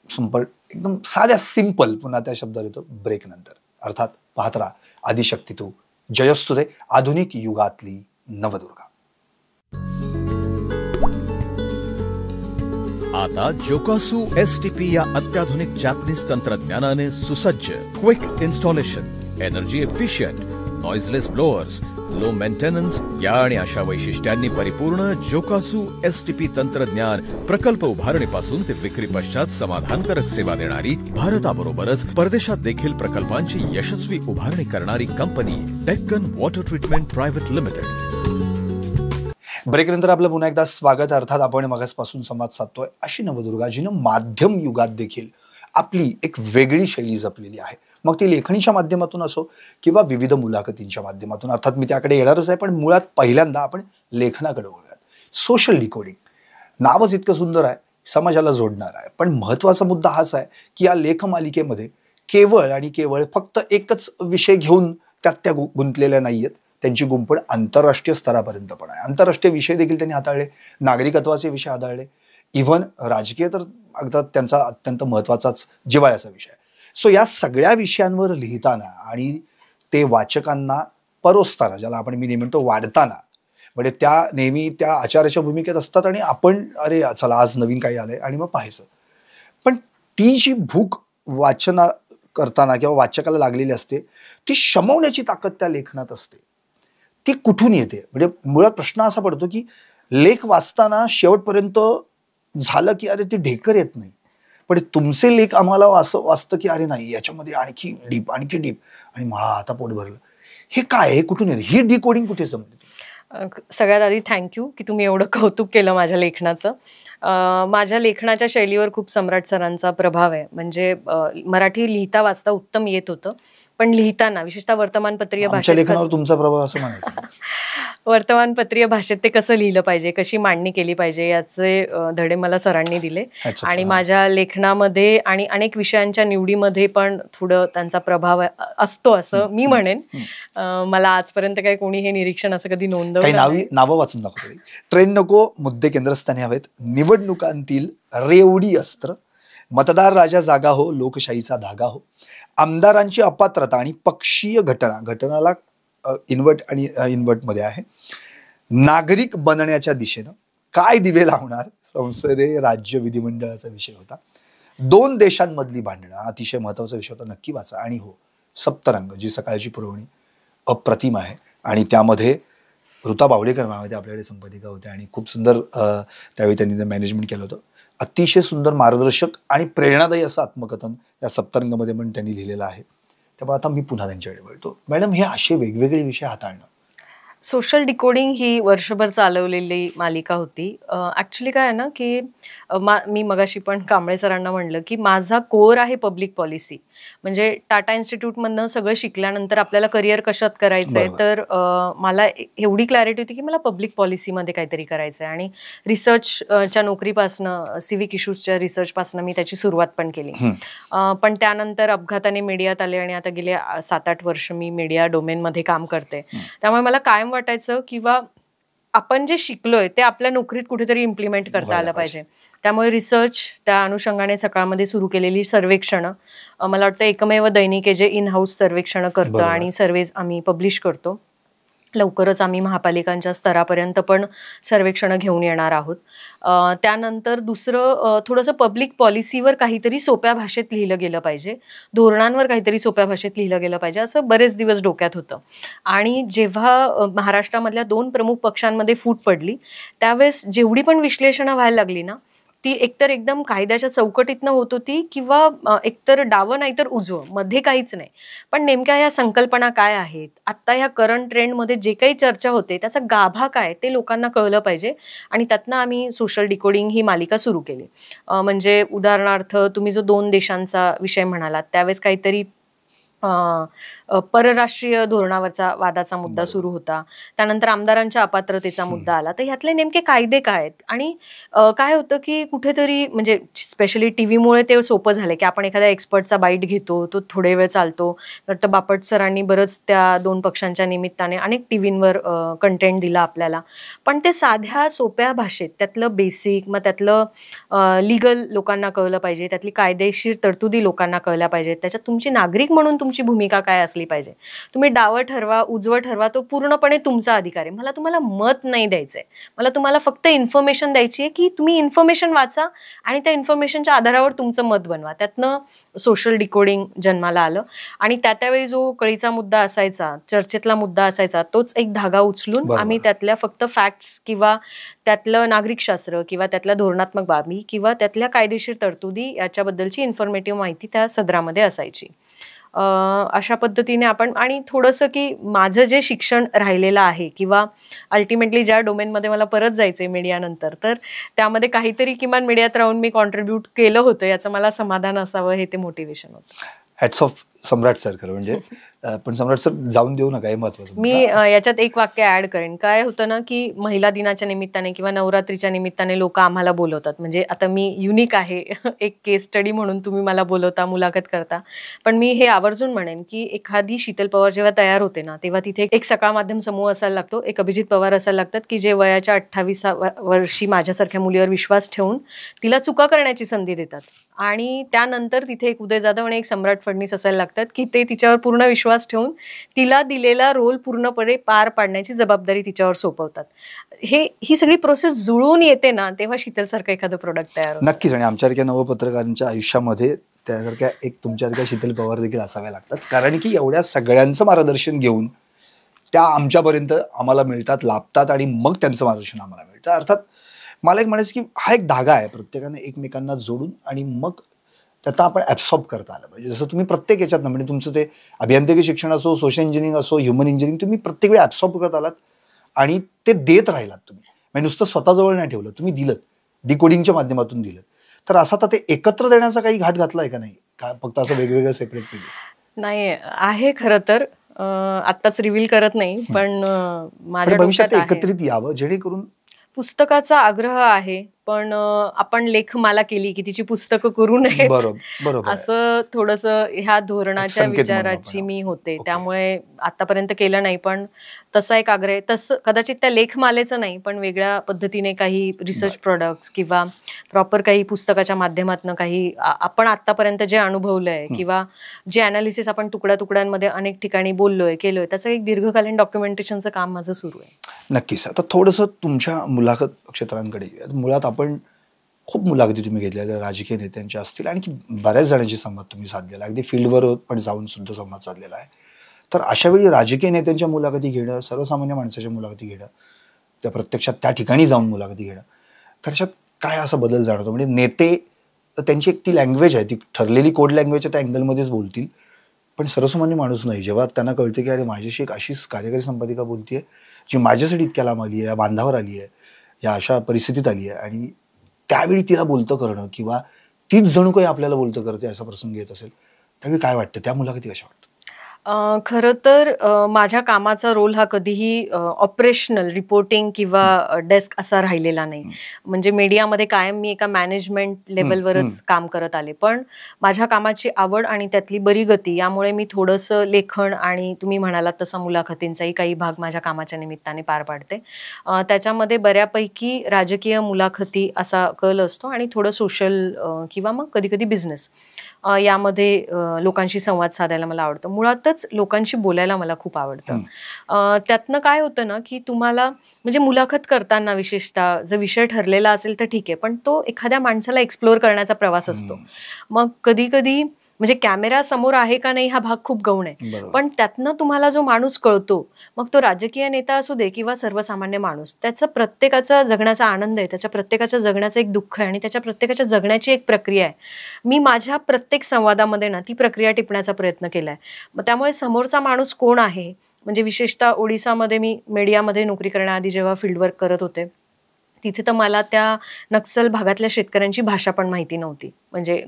एकदम साध्या सिंपल पुन्हा त्या शब्दावर येतो ब्रेक नंतर. अर्थात पाहत राहा आदिशक्ती तू जयस्तुते, आधुनिक युगातली नवदुर्गा. आता जोकासू STP या अत्याधुनिक जॅपनीज तंत्रज्ञानाने सुसज्ज, quick installation, energy efficient, noiseless blowers, low maintenance या आणि अशा वैशिष्ट्यांनी परिपूर्ण जोकासू STP तंत्रज्ञान प्रकल्प उभारणीपासून ते विक्री पश्चात समाधानकारक सेवा देणारी, भारताबरोबरच परदेशात देखील प्रकल्पांची यशस्वी उभारणी करणारी company Deccan water treatment private limited. ब्रेकनंतर आपलं पुन्हा एकदा स्वागत. अर्थात आपण मगासपासून संवाद साधतोय अशी नवदुर्गा जिनं माध्यम युगात देखील आपली एक वेगळी शैली जपलेली आहे. मग ती लेखणीच्या माध्यमातून असो किंवा विविध मुलाखतींच्या माध्यमातून. अर्थात मी त्याकडे येणारच आहे, पण मुळात पहिल्यांदा आपण लेखनाकडे वळूयात. सोशल डिकोडिंग नावच इतकं सुंदर आहे, समाजाला जोडणार आहे, पण महत्त्वाचा मुद्दा हाच आहे की या लेखमालिकेमध्ये केवळ आणि केवळ फक्त एकच विषय घेऊन त्यात त्या गुंतलेल्या नाही आहेत. त्यांची गुंफण आंतरराष्ट्रीय स्तरापर्यंत पण आहे. आंतरराष्ट्रीय विषय देखील त्यांनी हाताळले, नागरिकत्वाचे विषय हाताळले, इव्हन राजकीय तर अगदी त्यांचा अत्यंत महत्त्वाचाच जिव्हाळ्याचा विषय. सो या सगळ्या विषयांवर लिहिताना आणि ते वाचकांना परोसताना, ज्याला आपण मी म्हणतो वाढताना, म्हणजे त्या नेहमी त्या आचार्याच्या भूमिकेत असतात आणि आपण अरे चला आज नवीन काही आलंय आणि मग पाहायचं. पण ती जी भूक वाचना करताना किंवा वाचकाला लागलेली असते, ती शमवण्याची ताकद त्या लेखनात असते. ती कुठून येते? म्हणजे मुळात प्रश्न असा पडतो की लेख वाचताना शेवटपर्यंत झालं की अरे ते ढेकर येत नाही, पण तुमचे लेख आम्हाला असं वाचतं की अरे नाही याच्यामध्ये आणखी डीप आणि आता पोट भरलं. हे काय, हे कुठून येतं? ही डिकोडिंग कुठे जमते? सगळ्यात आधी थँक्यू की तुम्ही एवढं कौतुक केलं माझ्या लेखनाचं. माझ्या लेखनाच्या शैलीवर खूप सम्राट सरांचा प्रभाव आहे. म्हणजे मराठी लिहिता वाचता उत्तम येत होतं, पण लिहिताना विशेषतः वर्तमानपत्रीय भाषेत लेखनावर तुमचा प्रभाव असं म्हणायचं. वर्तमानपत्रीय भाषेत ते कसं लिहिलं पाहिजे, कशी मांडणी केली पाहिजे याचे धडे मला सरांनी दिले. आणि माझ्या लेखनामध्ये आणि अनेक विषयांच्या निवडीमध्ये पण थोडं त्यांचा प्रभाव असतो असं मी म्हणेन. मला आजपर्यंत काही कोणी हे निरीक्षण असं कधी नोंदवलं नाही. नावं वाचून दाखवतो. ट्रेंड नको, मुद्दे केंद्रस्थानी हवेत, निवडणुकांतील रेवडी अस्त्र, मतदार राजा जागा हो, लोकशाहीचा धागा हो, आमदारांची अपात्रता आणि पक्षीय घटनाला इन्व्हर्ट आणि इन्व्हर्टमध्ये आहे, नागरिक बनण्याच्या दिशेनं काय दिवे लावणार, संसदे राज्य विधिमंडळाचा विषय होता, 2 देशांमधली भांडणं अतिशय महत्वाचा विषय होता, नक्की वाचा. आणि हो, सप्तरंग जी सकाळची पुरवणी अप्रतिम आहे आणि त्यामध्ये ऋता बावडेकर नावामध्ये आपल्याकडे संपादिका होत्या आणि खूप सुंदर त्यावेळी त्यांनी मॅनेजमेंट केलं होतं. अतिशय सुंदर मार्गदर्शक आणि प्रेरणादायी असं आत्मकथन या सप्तरंगमध्ये पण त्यांनी लिहिलेलं आहे. त्यामुळे आता मी पुन्हा त्यांच्याकडे वळतो. मॅडम, हे असे वेगवेगळे विषय हाताळणं. सोशल डिकोडिंग ही वर्षभर चालवलेली मालिका होती. ॲक्च्युली काय आहे ना की मी मगाशी पण कांबळे सरांना म्हणलं की माझा कोर आहे पब्लिक पॉलिसी. म्हणजे टाटा इन्स्टिट्यूटमधनं सगळं शिकल्यानंतर आपल्याला करिअर कशात करायचं आहे, तर मला एवढी क्लॅरिटी होती की मला पब्लिक पॉलिसीमध्ये काहीतरी करायचं आहे. आणि रिसर्चच्या नोकरीपासनं, सिव्हिक इश्यूजच्या रिसर्चपासनं मी त्याची सुरुवात पण केली. पण त्यानंतर अपघाताने मीडियात आले आणि आता गेले 7-8 वर्ष मी मीडिया डोमेनमध्ये काम करते. त्यामुळे मला कायम वाटायचं किंवा आपण जे शिकलोय ते आपल्या नोकरीत कुठेतरी इम्प्लिमेंट करता आलं पाहिजे. त्यामुळे रिसर्च, त्या अनुषंगाने सकाळमध्ये सुरू केलेली सर्वेक्षणं, मला वाटतं एकमेव दैनिक आहे जे इन हाऊस सर्वेक्षणं करतं आणि सर्वेज आम्ही पब्लिश करतो. लवकरच आम्ही महापालिकांच्या स्तरापर्यंत पण सर्वेक्षणं घेऊन येणार आहोत. त्यानंतर दुसरं, थोडंसं पब्लिक पॉलिसीवर काहीतरी सोप्या भाषेत लिहिलं गेलं पाहिजे, धोरणांवर काहीतरी सोप्या भाषेत लिहिलं गेलं पाहिजे, असं बरेच दिवस डोक्यात होतं. आणि जेव्हा महाराष्ट्रामधल्या 2 प्रमुख पक्षांमध्ये फूट पडली त्यावेळेस जेवढी पण विश्लेषणं व्हायला लागली ना, ती एकतर एकदम कायद्याच्या चौकटीतनं होत होती किंवा एकतर डावं नाहीतर उजवं, मध्ये काहीच नाही. पण नेमक्या ह्या संकल्पना काय आहेत, आत्ता ह्या करंट ट्रेंडमध्ये जे काही चर्चा होते त्याचा गाभा काय ते लोकांना कळलं पाहिजे. आणि त्यातनं आम्ही सोशल डिकोडिंग ही मालिका सुरू केली. म्हणजे उदाहरणार्थ तुम्ही जो 2 देशांचा विषय म्हणालात त्यावेळेस काहीतरी परराष्ट्रीय धोरणावरचा वादाचा मुद्दा सुरू होता. त्यानंतर आमदारांच्या अपात्रतेचा मुद्दा आला. तर ह्यातले नेमके कायदे काय आहेत आणि काय होतं की कुठेतरी म्हणजे स्पेशली टीव्हीमुळे ते सोपं झालं की आपण एखाद्या एक्सपर्टचा बाईट घेतो, तो थोडे वेळ चालतो. तर बापट सरांनी बरंच त्या 2 पक्षांच्या निमित्ताने अनेक टीव्हींवर कंटेंट दिला आपल्याला. पण ते साध्या सोप्या भाषेत त्यातलं बेसिक, मग त्यातलं लिगल लोकांना कळलं पाहिजे, त्यातली कायदेशीर तरतुदी लोकांना कळल्या पाहिजेत, त्याच्यात तुमची नागरिक म्हणून तुमची भूमिका काय असली पाहिजे. तुम्ही डावं ठरवा, उजवं ठरवा, तो पूर्णपणे तुमचा अधिकार आहे. मला तुम्हाला मत नाही द्यायचंय, मला तुम्हाला फक्त इन्फॉर्मेशन द्यायची आहे की तुम्ही इन्फॉर्मेशन वाचा आणि त्या इन्फॉर्मेशनच्या आधारावर तुमचं मत बनवा. त्यातनं सोशल डिकोडिंग जन्माला आलं. आणि त्यावेळी जो कळीचा मुद्दा असायचा, चर्चेतला मुद्दा असायचा, तोच एक धागा उचलून आम्ही त्यातल्या फक्त फॅक्ट्स किंवा त्यातलं नागरिकशास्त्र किंवा त्यातल्या धोरणात्मक बाबी किंवा त्यातल्या कायदेशीर तरतुदी याच्याबद्दलची इन्फॉर्मेटिव्ह माहिती त्या सदरामध्ये असायची. अशा पद्धतीने आपण, आणि थोडंसं की माझं जे शिक्षण राहिलेलं आहे किंवा अल्टिमेटली ज्या डोमेनमध्ये मला परत जायचंय मीडियानंतर, तर त्यामध्ये काहीतरी किमान मीडियात राहून मी कॉन्ट्रीब्यूट केलं होतं याचं मला समाधान असावं, हे ते मोटिवेशन होतं. हॅट्स ऑफ सम्राट सर खरं म्हणजे. पण सम्राट सर जाऊन देऊ नका, हे महत्वाचं. मी याच्यात एक वाक्य ऍड करेन. काय होतं ना की महिला दिनाच्या निमित्ताने किंवा नवरात्रीच्या निमित्ताने लोक आम्हाला बोलवतात. म्हणजे आता मी युनिक आहे, एक केस स्टडी म्हणून तुम्ही मला बोलवता, मुलाखत करता. पण मी हे आवर्जून म्हणेन की एखादी शीतल पवार जेव्हा तयार होते ना, तेव्हा तिथे एक सकाळ माध्यम समूह असायला लागतो, एक अभिजित पवार असायला लागतात की जे वयाच्या 28व्या वर्षी माझ्यासारख्या मुलीवर विश्वास ठेवून तिला चुका करण्याची संधी देतात. आणि त्यानंतर तिथे एक उदय जाधव आणि एक सम्राट फडणवीस असायला लागतात की ते तिच्यावर पूर्ण विश्वास ठेवून तिला दिलेला रोल पूर्णपणे पार पाडण्याची जबाबदारी तिच्यावर सोपवतात. ही सगळी प्रोसेस जुळून येते ना, तेव्हा शीतलसारखं एखादं प्रोडक्ट तयार होतं. नक्कीच. आणि आमच्यासारख्या नवपत्रकारांच्या आयुष्यामध्ये त्यासारख्या एक तुमच्यासारख्या शीतल पवार देखील असाव्या लागतात. कारण की एवढ्या सगळ्यांचं मार्गदर्शन घेऊन त्या आमच्यापर्यंत आम्हाला मिळतात, लाभतात आणि मग त्यांचं मार्गदर्शन आम्हाला मिळतं. अर्थात मला एक म्हणायचं की हा एक धागा आहे प्रत्येकाने एकमेकांना जोडून आणि मग त्याचा आपण ॲब्सॉर्ब करता आलं पाहिजे. जसं तुम्ही प्रत्येक याच्यात म्हणजे तुमचं ते अभियांत्रिकी शिक्षण असो, सोशल इंजिनिअरिंग असो, ह्युमन इंजिनिअरिंग, तुम्ही प्रत्येक वेळी ॲब्सॉर्ब करत आलात आणि ते देत राहिलात तुम्ही. म्हणजे नुसतं स्वतःजवळ नाही ठेवलं, तुम्ही दिलं, डिकोडिंगच्या माध्यमातून दिलं. तर असं आता ते एकत्र देण्याचा काही घाट घातलाय का नाही, का फक्त असं वेगवेगळं सेपरेट पेजेस? नाही आहे खरं तर, आत्ताच रिव्हील करत नाही, पण माझ्या भविष्यात एकत्रित यावं जेणेकरून पुस्तकाचा आग्रह आहे. पण आपण लेखमाला केली की तिची पुस्तकं करू नयेत असं थोडंसं ह्या धोरणाच्या विचाराची मी होते. त्यामुळे आतापर्यंत केलं नाही, पण तसा एक आग्रह आहे. तसं कदाचित त्या लेखमालेचं नाही, पण वेगळ्या पद्धतीने काही रिसर्च प्रोडक्ट्स किंवा प्रॉपर काही पुस्तकाच्या माध्यमातून काही आपण आतापर्यंत जे अनुभवलंय किंवा जे अनालिसिस आपण तुकड्या तुकड्यांमध्ये अनेक ठिकाणी बोललोय केलोय, त्याचं एक दीर्घकालीन डॉक्युमेंटेशनचं काम माझं सुरू आहे. नक्कीच. आता थोडंसं तुमच्या मुलाखत क्षेत्रांकडे, मुळात आपण खूप मुलाखती तुम्ही घेतलेल्या राजकीय नेत्यांच्या असतील, आणखी बऱ्याच जणांशी संवाद तुम्ही साधलेला, अगदी फील्डवर पण जाऊन सुद्धा संवाद साधलेला आहे. तर अशा वेळी राजकीय नेत्यांच्या मुलाखती घेणं, सर्वसामान्य माणसाच्या मुलाखती घेणं, त्या प्रत्यक्षात त्या ठिकाणी जाऊन मुलाखती घेणं, त्याच्यात काय असा बदल जाणवतो? म्हणजे नेते त्यांची एक ती लँग्वेज आहे, ती ठरलेली कोड लँग्वेज त्या अँगलमध्येच बोलतील, पण सर्वसामान्य माणूस नाही. जेव्हा त्यांना कळते की अरे माझ्याशी एक अशीच कार्यकारी संपादिका बोलतीये जी माझ्यासाठी इतक्या लांब आली आहे, या बांधावर आली आहे, या अशा परिस्थितीत आली आहे, आणि त्यावेळी तिला बोलतं करणं किंवा तीच जणू काही आपल्याला बोलतं करते असा प्रसंग येत असेल, त्यावेळी काय वाटतं? त्या मुलाखती कशा वाटतं? खरं तर माझ्या कामाचा रोल हा कधीही ऑपरेशनल रिपोर्टिंग किंवा डेस्क असा राहिलेला नाही. म्हणजे मीडियामध्ये कायम मी एका मॅनेजमेंट लेवलवरच काम करत आले, पण माझ्या कामाची आवड आणि त्यातली बरी गती यामुळे मी थोडंसं लेखन आणि तुम्ही म्हणालात तसा मुलाखतींचाही काही भाग माझ्या कामाच्या निमित्ताने पार पाडते. त्याच्यामध्ये बऱ्यापैकी राजकीय मुलाखती असा कल असतो आणि थोडं सोशल किंवा मग कधी कधी बिझनेस यामध्ये लोकांशी संवाद साधायला मला आवडतं. मुळातच लोकांशी बोलायला मला खूप आवडतं. त्यातनं काय होतं ना की तुम्हाला म्हणजे मुलाखत करताना विशेषतः जर विषय ठरलेला असेल तर ठीक आहे, पण तो एखाद्या माणसाला एक्सप्लोअर करण्याचा प्रवास असतो. मग कधी कधी म्हणजे कॅमेरा समोर आहे का नाही हा भाग खूप गौण आहे, पण त्यातनं तुम्हाला जो माणूस कळतो, मग तो राजकीय नेता असू दे किंवा सर्वसामान्य माणूस, त्याचा प्रत्येकाचा जगण्याचा आनंद आहे, त्याच्या प्रत्येकाच्या जगण्याचं एक दुःख आहे आणि त्याच्या प्रत्येकाच्या जगण्याची एक प्रक्रिया आहे. मी माझ्या प्रत्येक संवादामध्ये ना ती प्रक्रिया टिपण्याचा प्रयत्न केलाय. मग त्यामुळे समोरचा माणूस कोण आहे, म्हणजे विशेषतः ओडिसामध्ये मी मीडियामध्ये नोकरी करण्याआधी जेव्हा फील्डवर्क करत होते तिथे तर मला त्या नक्सल भागातल्या शेतकऱ्यांची भाषा पण माहिती नव्हती. म्हणजे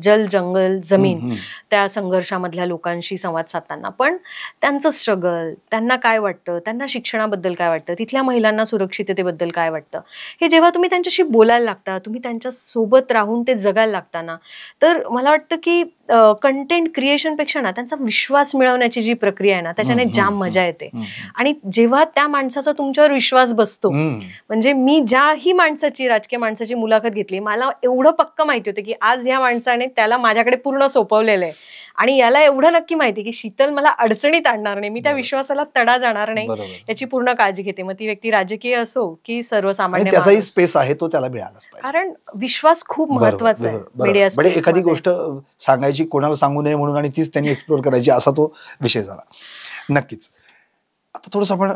जल जंगल जमीन त्या संघर्षामधल्या लोकांशी संवाद साधताना पण त्यांचं स्ट्रगल, त्यांना काय वाटतं, त्यांना शिक्षणाबद्दल काय वाटतं, तिथल्या महिलांना सुरक्षिततेबद्दल काय वाटतं, हे जेव्हा तुम्ही त्यांच्याशी बोलायला लागता, तुम्ही त्यांच्या सोबत राहून ते जगायला लागता ना, तर मला वाटतं की कंटेंट क्रिएशनपेक्षा ना त्यांचा विश्वास मिळवण्याची जी प्रक्रिया आहे ना त्याच्याने जाम मजा येते. आणि जेव्हा त्या माणसाचा तुमच्यावर विश्वास बसतो, म्हणजे मी ज्याही माणसाची राजकीय माणसाची मुलाखत घेतली, मला एवढं पक्क माहिती होतं की आज ह्या माणसाने त्याला माझ्याकडे पूर्ण सोपवलेलं आहे आणि याला एवढं नक्की माहिती की शीतल मला अडचणीत आणणार नाही, मी त्या विश्वासाला तडा जाणार नाही, याची पूर्ण काळजी घेते. मग ती व्यक्ती राजकीय असो की सर्वसामान्य, त्याचाही स्पेस आहे तो त्याला मिळालाच पाहिजे, कारण विश्वास खूप महत्वाचा आहे मीडिया स्पेस. म्हणजे एखादी गोष्ट सांगायची कोणाला सांगू नये म्हणून आणि तीच त्यांनी एक्सप्लोर करायची असा तो विषय झाला. नक्कीच. आता थोडंसं आपण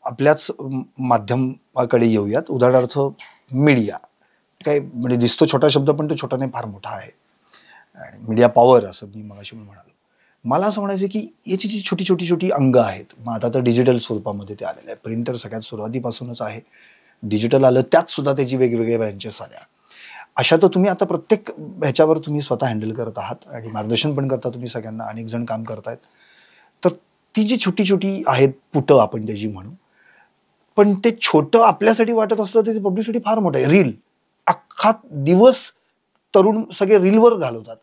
आपल्याच माध्यमाकडे येऊयात. उदाहरणार्थ मीडिया काय म्हणजे दिसतो छोटा शब्द, पण तो छोटा नाही, फार मोठा आहे. आणि मीडिया पॉवर असं मी मगाशी म्हणालो. मला असं म्हणायचं की याची जी छोटी छोटी छोटी अंग आहेत, मग आता तर डिजिटल स्वरूपामध्ये ते आलेलं आहे. प्रिंटर सगळ्यात सुरुवातीपासूनच आहे, डिजिटल आलं, त्यात सुद्धा त्याची वेगवेगळ्या ब्रँचेस आल्या. अशा तर तुम्ही आता प्रत्येक ह्याच्यावर तुम्ही स्वतः हँडल करत आहात आणि मार्गदर्शन पण करता तुम्ही सगळ्यांना, अनेक जण काम करतायत. तर ती जी छोटी छोटी आहेत पुटं आपण त्याची म्हणू, पण ते छोटं आपल्यासाठी वाटत असलं तर ते पब्लिकसाठी फार मोठं आहे. रील अख्खा दिवस तरुण सगळे रीलवर घालवतात,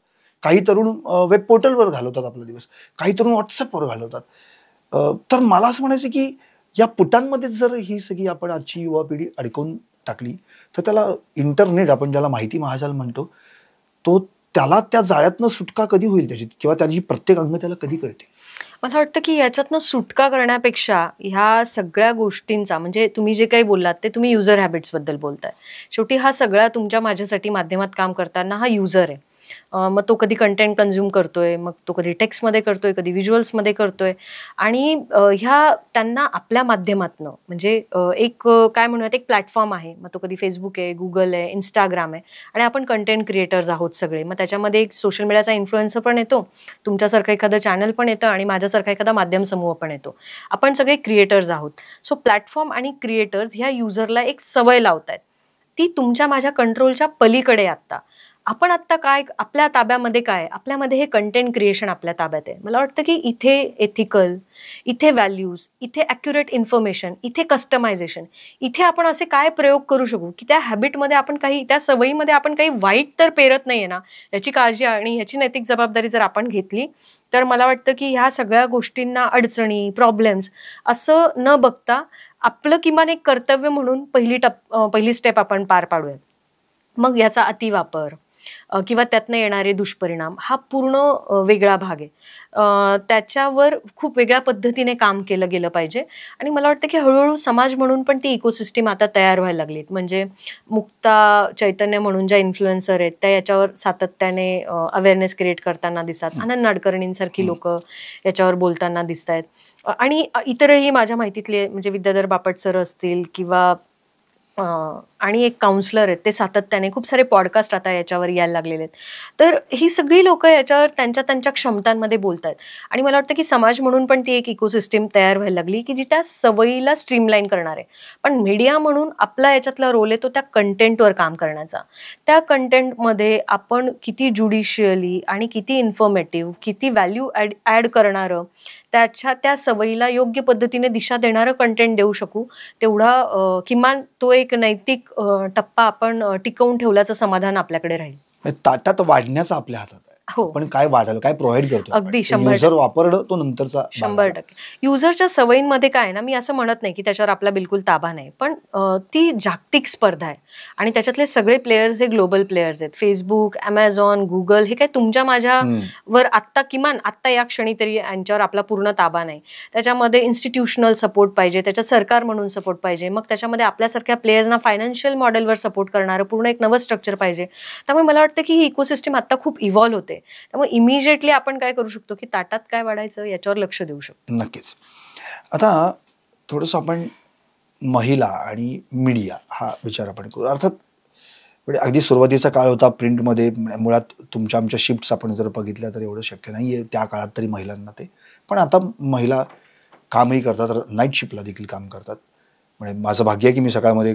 काही तरुण वेब पोर्टलवर घालवतात आपला दिवस, काही तरुण व्हॉट्सअपवर घालवतात. तर मला असं म्हणायचं की या पुटांमध्ये जर ही सगळी आपण आजची युवा पिढी अडकवून टाकली तर त्याला इंटरनेट, आपण ज्याला माहिती महाजाल म्हणतो, तो त्याला त्या जाळ्यातनं सुटका कधी होईल त्याची, किंवा त्याची प्रत्येक अंग त्याला कधी कळते? मला वाटतं की याच्यातनं सुटका करण्यापेक्षा ह्या सगळ्या गोष्टींचा, म्हणजे तुम्ही जे काही बोललात ते तुम्ही युजर हॅबिट्स बद्दल बोलताय. शेवटी हा सगळा तुमच्या माझ्यासाठी माध्यमात काम करताना हा युजर आहे. मग तो कधी कंटेंट कन्झ्युम करतोय, मग तो कधी टेक्स्टमध्ये करतोय, कधी व्हिज्युअल्समध्ये करतोय, आणि ह्या त्यांना आपल्या माध्यमातनं म्हणजे एक काय म्हणूयात एक प्लॅटफॉर्म आहे. मग तो कधी फेसबुक आहे, गुगल आहे, इंस्टाग्राम आहे, आणि आपण कंटेंट क्रिएटर्स आहोत सगळे. मग त्याच्यामध्ये एक सोशल मीडियाचा इन्फ्लुएन्सर पण येतो, तुमच्यासारखं एखादं चॅनल पण येतं आणि माझ्यासारखा एखादा माध्यम समूह पण येतो. आपण सगळे क्रिएटर्स आहोत. सो प्लॅटफॉर्म आणि क्रिएटर्स ह्या युजरला एक सवय लावतायत, ती तुमच्या माझ्या कंट्रोलच्या पलीकडे आता. आपण आत्ता काय आपल्या ताब्यामध्ये काय, आपल्यामध्ये हे कंटेंट क्रिएशन आपल्या ताब्यात आहे. मला वाटतं की इथे एथिकल, इथे व्हॅल्यूज, इथे ॲक्युरेट इन्फॉर्मेशन, इथे कस्टमायझेशन, इथे आपण असे काय प्रयोग करू शकू की त्या हॅबिटमध्ये आपण काही, त्या सवयीमध्ये आपण काही वाईट तर पेरत नाहीये ना, याची काळजी आणि याची नैतिक जबाबदारी जर आपण घेतली तर मला वाटतं की ह्या सगळ्या गोष्टींना अडचणी, प्रॉब्लेम्स असं न बघता आपलं किमान एक कर्तव्य म्हणून पहिली स्टेप आपण पार पाडूयात. मग याचा अतिवापर किंवा त्यातनं येणारे दुष्परिणाम हा पूर्ण वेगळा भाग आहे. त्याच्यावर खूप वेगळ्या पद्धतीने काम केलं गेलं पाहिजे आणि मला वाटतं की हळूहळू समाज म्हणून पण ती इकोसिस्टीम आता तयार व्हायला लागलीत. म्हणजे मुक्ता चैतन्य म्हणून ज्या इन्फ्लुएन्सर आहेत त्या याच्यावर सातत्याने अवेअरनेस क्रिएट करताना दिसतात. आनंद नाडकर्णींसारखी लोक याच्यावर बोलताना दिसत आहेत आणि इतरही माझ्या माहितीतले म्हणजे विद्याधर बापट सर असतील किंवा आणि एक काउन्सलर आहेत, ते सातत्याने खूप सारे पॉडकास्ट आता याच्यावर यायला लागलेले आहेत. तर ही सगळी लोक याच्यावर त्यांच्या त्यांच्या क्षमतांमध्ये बोलत आहेत आणि मला वाटतं की समाज म्हणून पण ती एक इकोसिस्टीम तयार व्हायला लागली की जी त्या सवयीला स्ट्रीमलाईन करणार आहे. पण मीडिया म्हणून आपला याच्यातला रोल आहे तो त्या कंटेंटवर काम करण्याचा. त्या कंटेंटमध्ये आपण किती ज्युडिशियली आणि किती इन्फॉर्मेटिव्ह, किती व्हॅल्यू ॲड करणारं, त्या सवयीला योग्य पद्धतीने दिशा देणारं कंटेंट देऊ शकू, तेवढा किमान तो एक नैतिक टप्पा आपण टिकवून ठेवल्याचं समाधान आपल्याकडे राहील. ताटात वाढण्याचा आपल्या हातात आहे. आपण काय वाढायला, काय प्रोव्हाइड करतो, अगदी युजर वापरणं तो नंतरचा 100%. युजरच्या सवयींमध्ये काय ना, मी असं म्हणत नाही की त्याच्यावर आपला बिलकुल ताबा नाही, पण ती जागतिक स्पर्धा आहे आणि त्याच्यातले सगळे प्लेयर्स हे ग्लोबल प्लेयर्स आहेत. फेसबुक, अमेझॉन, गुगल हे काय तुमच्या माझ्यावर आत्ता किमान आत्ता या क्षणी तरी यांच्यावर आपला पूर्ण ताबा नाही. त्याच्यामध्ये इन्स्टिट्यूशनल सपोर्ट पाहिजे, त्याच्यात सरकार म्हणून सपोर्ट पाहिजे, मग त्याच्यामध्ये आपल्यासारख्या प्लेयर्सना फायनान्शियल मॉडेलवर सपोर्ट करणारं पूर्ण एक नवं स्ट्रक्चर पाहिजे. त्यामुळे मला वाटतं की ही इकोसिस्टीम आता खूप इव्हॉल्व्ह होते. त्यामुळे इमिजिएटली आपण काय करू शकतो की ताटात काय वाढायचं याच्यावर लक्ष देऊ शकतो. नक्कीच. आता थोडंसं आपण महिला आणि मीडिया हा विचार आपण करू. अर्थात म्हणजे अगदी सुरुवातीचा काळ होता प्रिंटमध्ये, मुळात तुमच्या आमच्या शिफ्ट्स आपण जर बघितल्या तर एवढं शक्य नाही आहे त्या काळात तरी महिलांना ते. पण आता महिला कामही करतात, नाईट शिफ्टला देखील काम करतात. म्हणजे माझं भाग्य आहे की मी सकाळमध्ये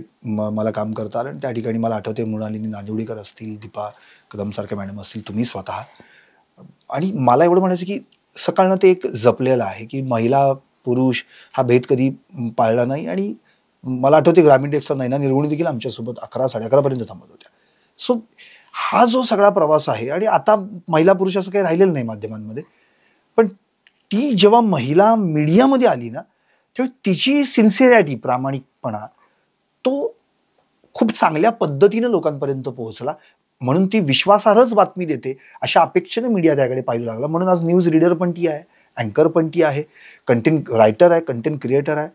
मला काम करता आलं आणि त्या ठिकाणी मला आठवते मृणालिनी नांदिवडेकर असतील, दीपा कदमसारख्या मॅडम असतील, तुम्ही स्वतः. आणि मला एवढं म्हणायचं की सकाळनं ते एक जपलेलं आहे की महिला पुरुष हा भेद कधी पाळला नाही. आणि मला आठवते ग्रामीण टेक्सला नैना निर्गुणी देखील आमच्यासोबत 11-11:30 थांबत होत्या. सो हा जो सगळा प्रवास आहे आणि आता महिला पुरुष असं काही राहिलेलं नाही माध्यमांमध्ये, पण ती जेव्हा महिला मीडियामध्ये आली ना तेव्हा तिची सिन्सिअरिटी, प्रामाणिकपणा तो खूप चांगल्या पद्धतीने लोकांपर्यंत पोहोचला. म्हणून ती विश्वासार्हच बातमी देते अशा अपेक्षेने मीडिया त्याकडे पाहिलं लागला. म्हणून आज न्यूज रीडर पण ती आहे, अँकर पण ती आहे, कंटेंट रायटर आहे, कंटेंट क्रिएटर आहे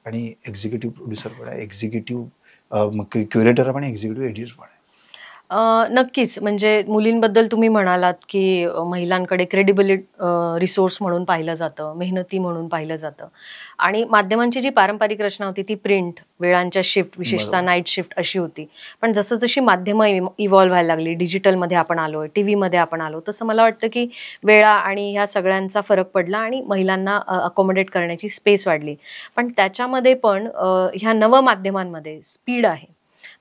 आणि एक्झिक्युटिव्ह प्रोड्युसर पण आहे, एक्झिक्युटिव्ह क्युरेटर पण आहे, एक्झिक्युटिव्ह एडिटर पण आहे. नक्कीच. म्हणजे मुलींबद्दल तुम्ही म्हणालात की महिलांकडे क्रेडिबल रिसोर्स म्हणून पाहिलं जातं, मेहनती म्हणून पाहिलं जातं आणि माध्यमांची जी पारंपरिक रचना होती ती प्रिंट, वेळांच्या शिफ्ट, विशेषतः नाईट शिफ्ट अशी होती. पण जसं जशी माध्यमं इव्हॉल्व्ह व्हायला लागली, डिजिटलमध्ये आपण आलो, टीव्हीमध्ये आपण आलो, तसं मला वाटतं की वेळा आणि ह्या सगळ्यांचा फरक पडला आणि महिलांना अकोमोडेट करण्याची स्पेस वाढली. पण त्याच्यामध्ये पण ह्या नवमाध्यमांमध्ये स्पीड आहे.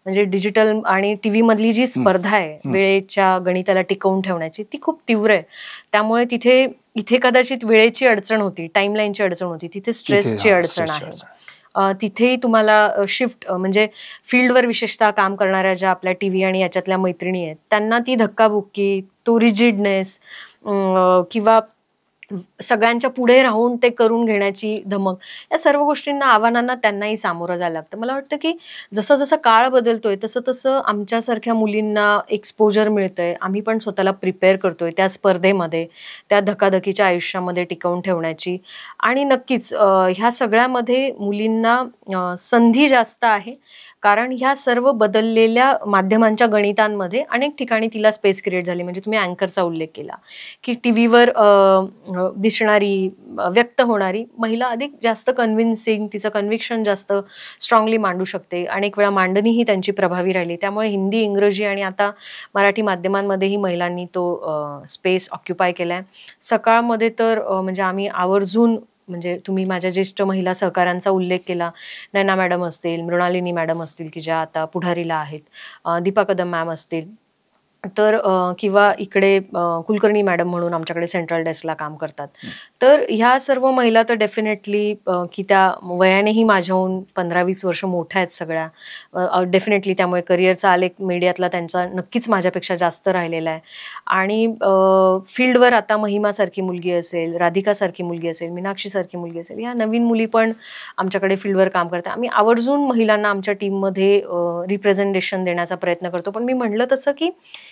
म्हणजे डिजिटल आणि टीव्ही मधली जी स्पर्धा आहे वेळेच्या गणिताला टिकवून ठेवण्याची ती खूप तीव्र आहे. त्यामुळे इथे कदाचित वेळेची अडचण होती, टाइमलाईनची अडचण होती, तिथे स्ट्रेसची अडचण आहे. तिथेही तुम्हाला शिफ्ट म्हणजे फील्डवर विशेषतः काम करणाऱ्या ज्या आपल्या टीव्ही आणि याच्यातल्या मैत्रिणी आहेत त्यांना ती धक्काबुक्की, तो रिजिडनेस किंवा सगळ्यांच्या पुढे राहून ते करून घेण्याची धमक, या सर्व गोष्टींना, आव्हानांना त्यांनाही सामोरं जायला लागतं. मला वाटतं की जसं जसं काळ बदलतोय तसं तसं आमच्यासारख्या मुलींना एक्सपोजर मिळतंय, आम्ही पण स्वतःला प्रिपेअर करतोय त्या स्पर्धेमध्ये, त्या धकाधकीच्या आयुष्यामध्ये टिकवून ठेवण्याची. आणि नक्कीच ह्या सगळ्यामध्ये मुलींना संधी जास्त आहे कारण ह्या सर्व बदललेल्या माध्यमांच्या गणितांमध्ये अनेक ठिकाणी तिला स्पेस क्रिएट झाली. म्हणजे तुम्ही अँकरचा उल्लेख केला की टीव्हीवर दिसणारी, व्यक्त होणारी महिला अधिक जास्त कन्व्हिन्सिंग, तिचं कन्व्हिक्शन जास्त स्ट्रॉंगली मांडू शकते. अनेक वेळा मांडणीही त्यांची प्रभावी राहिली. त्यामुळे हिंदी, इंग्रजी आणि आता मराठी माध्यमांमध्येही महिलांनी तो स्पेस ऑक्युपाय केलाय. सकाळमध्ये तर म्हणजे आम्ही आवर्जून, म्हणजे तुम्ही माझ्या ज्येष्ठ महिला सहकाऱ्यांचा उल्लेख केला, नैना मॅडम असतील, मृणालिनी मॅडम असतील की ज्या आता पुढारीला आहेत, दीपा कदम मॅम असतील, तर किंवा इकडे कुलकर्णी मॅडम म्हणून आमच्याकडे सेंट्रल डेस्कला काम करतात. तर ह्या सर्व महिला तर डेफिनेटली की त्या वयानेही माझ्याहून 15-20 वर्ष मोठ्या आहेत सगळ्या, डेफिनेटली. त्यामुळे करिअरचा आलेख मीडियातला त्यांचा नक्कीच माझ्यापेक्षा जास्त राहिलेला आहे. आणि फील्डवर आता महिमासारखी मुलगी असेल, राधिकासारखी मुलगी असेल, मीनाक्षीसारखी मुलगी असेल, ह्या नवीन मुली पण आमच्याकडे फील्डवर काम करतात. आम्ही आवर्जून महिलांना आमच्या टीममध्ये रिप्रेझेंटेशन देण्याचा प्रयत्न करतो. पण मी म्हटलं तसं की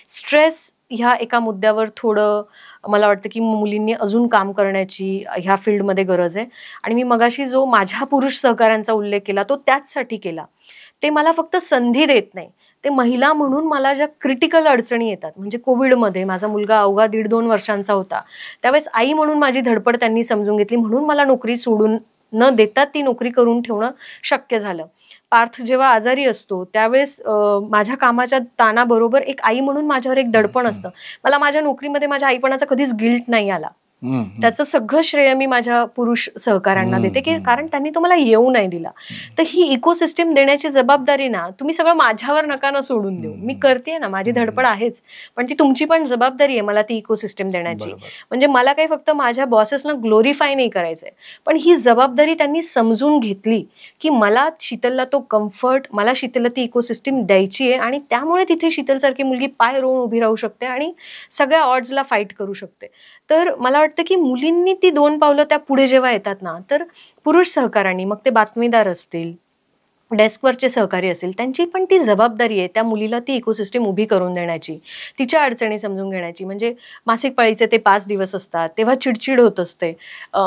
स्ट्रेस ह्या एका मुद्द्यावर थोडं मला वाटतं की मुलींनी अजून काम करण्याची ह्या फील्डमध्ये गरज आहे. आणि मी मगाशी जो माझ्या पुरुष सहकाऱ्यांचा उल्लेख केला तो त्याचसाठी केला. ते मला फक्त संधी देत नाही, ते महिला म्हणून मला ज्या क्रिटिकल अडचणी येतात, म्हणजे कोविडमध्ये माझा मुलगा अवघा 1.5-2 वर्षांचा होता, त्यावेळेस आई म्हणून माझी धडपड त्यांनी समजून घेतली, म्हणून मला नोकरी सोडून न देता ती नोकरी करून ठेवणं शक्य झालं. पार्थ जेव्हा आजारी असतो त्यावेळेस माझ्या कामाच्या ताणाबरोबर एक आई म्हणून माझ्यावर एक दडपण असतं. मला माझ्या नोकरीमध्ये माझ्या आईपणाचा कधीच गिल्ट नाही आला. त्याचं सगळं श्रेय मी माझ्या पुरुष सहकाऱ्यांना देते की कारण त्यांनी तो मला येऊ नाही दिला. तर ही इकोसिस्टीम देण्याची जबाबदारी ना तुम्ही सगळं माझ्यावर नका ना सोडून देऊ. मी करते ना, माझी धडपड आहेच, पण ती तुमची पण जबाबदारी आहे मला ती इकोसिस्टीम देण्याची. म्हणजे मला काही फक्त माझ्या बॉसेसना ग्लोरिफाय नाही करायचंय, पण ही जबाबदारी त्यांनी समजून घेतली की मला शीतलला तो कम्फर्ट, मला शीतलला ती इकोसिस्टीम द्यायची आहे. आणि त्यामुळे तिथे शीतलसारखी मुलगी पाय रोवून उभी राहू शकते आणि सगळ्या ऑड्सला फाईट करू शकते. तर मला वाटतं की मुलींनी ती 2 पावलं त्या पुढे जेव्हा येतात ना, तर पुरुष सहकाऱ्यांनी, मग ते बातमीदार असतील, डेस्कवरचे सहकारी असेल, त्यांची पण ती जबाबदारी आहे त्या मुलीला ती इकोसिस्टीम उभी करून देण्याची, तिच्या अडचणी समजून घेण्याची. म्हणजे मासिक पाळीचे ते 5 दिवस असतात तेव्हा चिडचिड होत असते.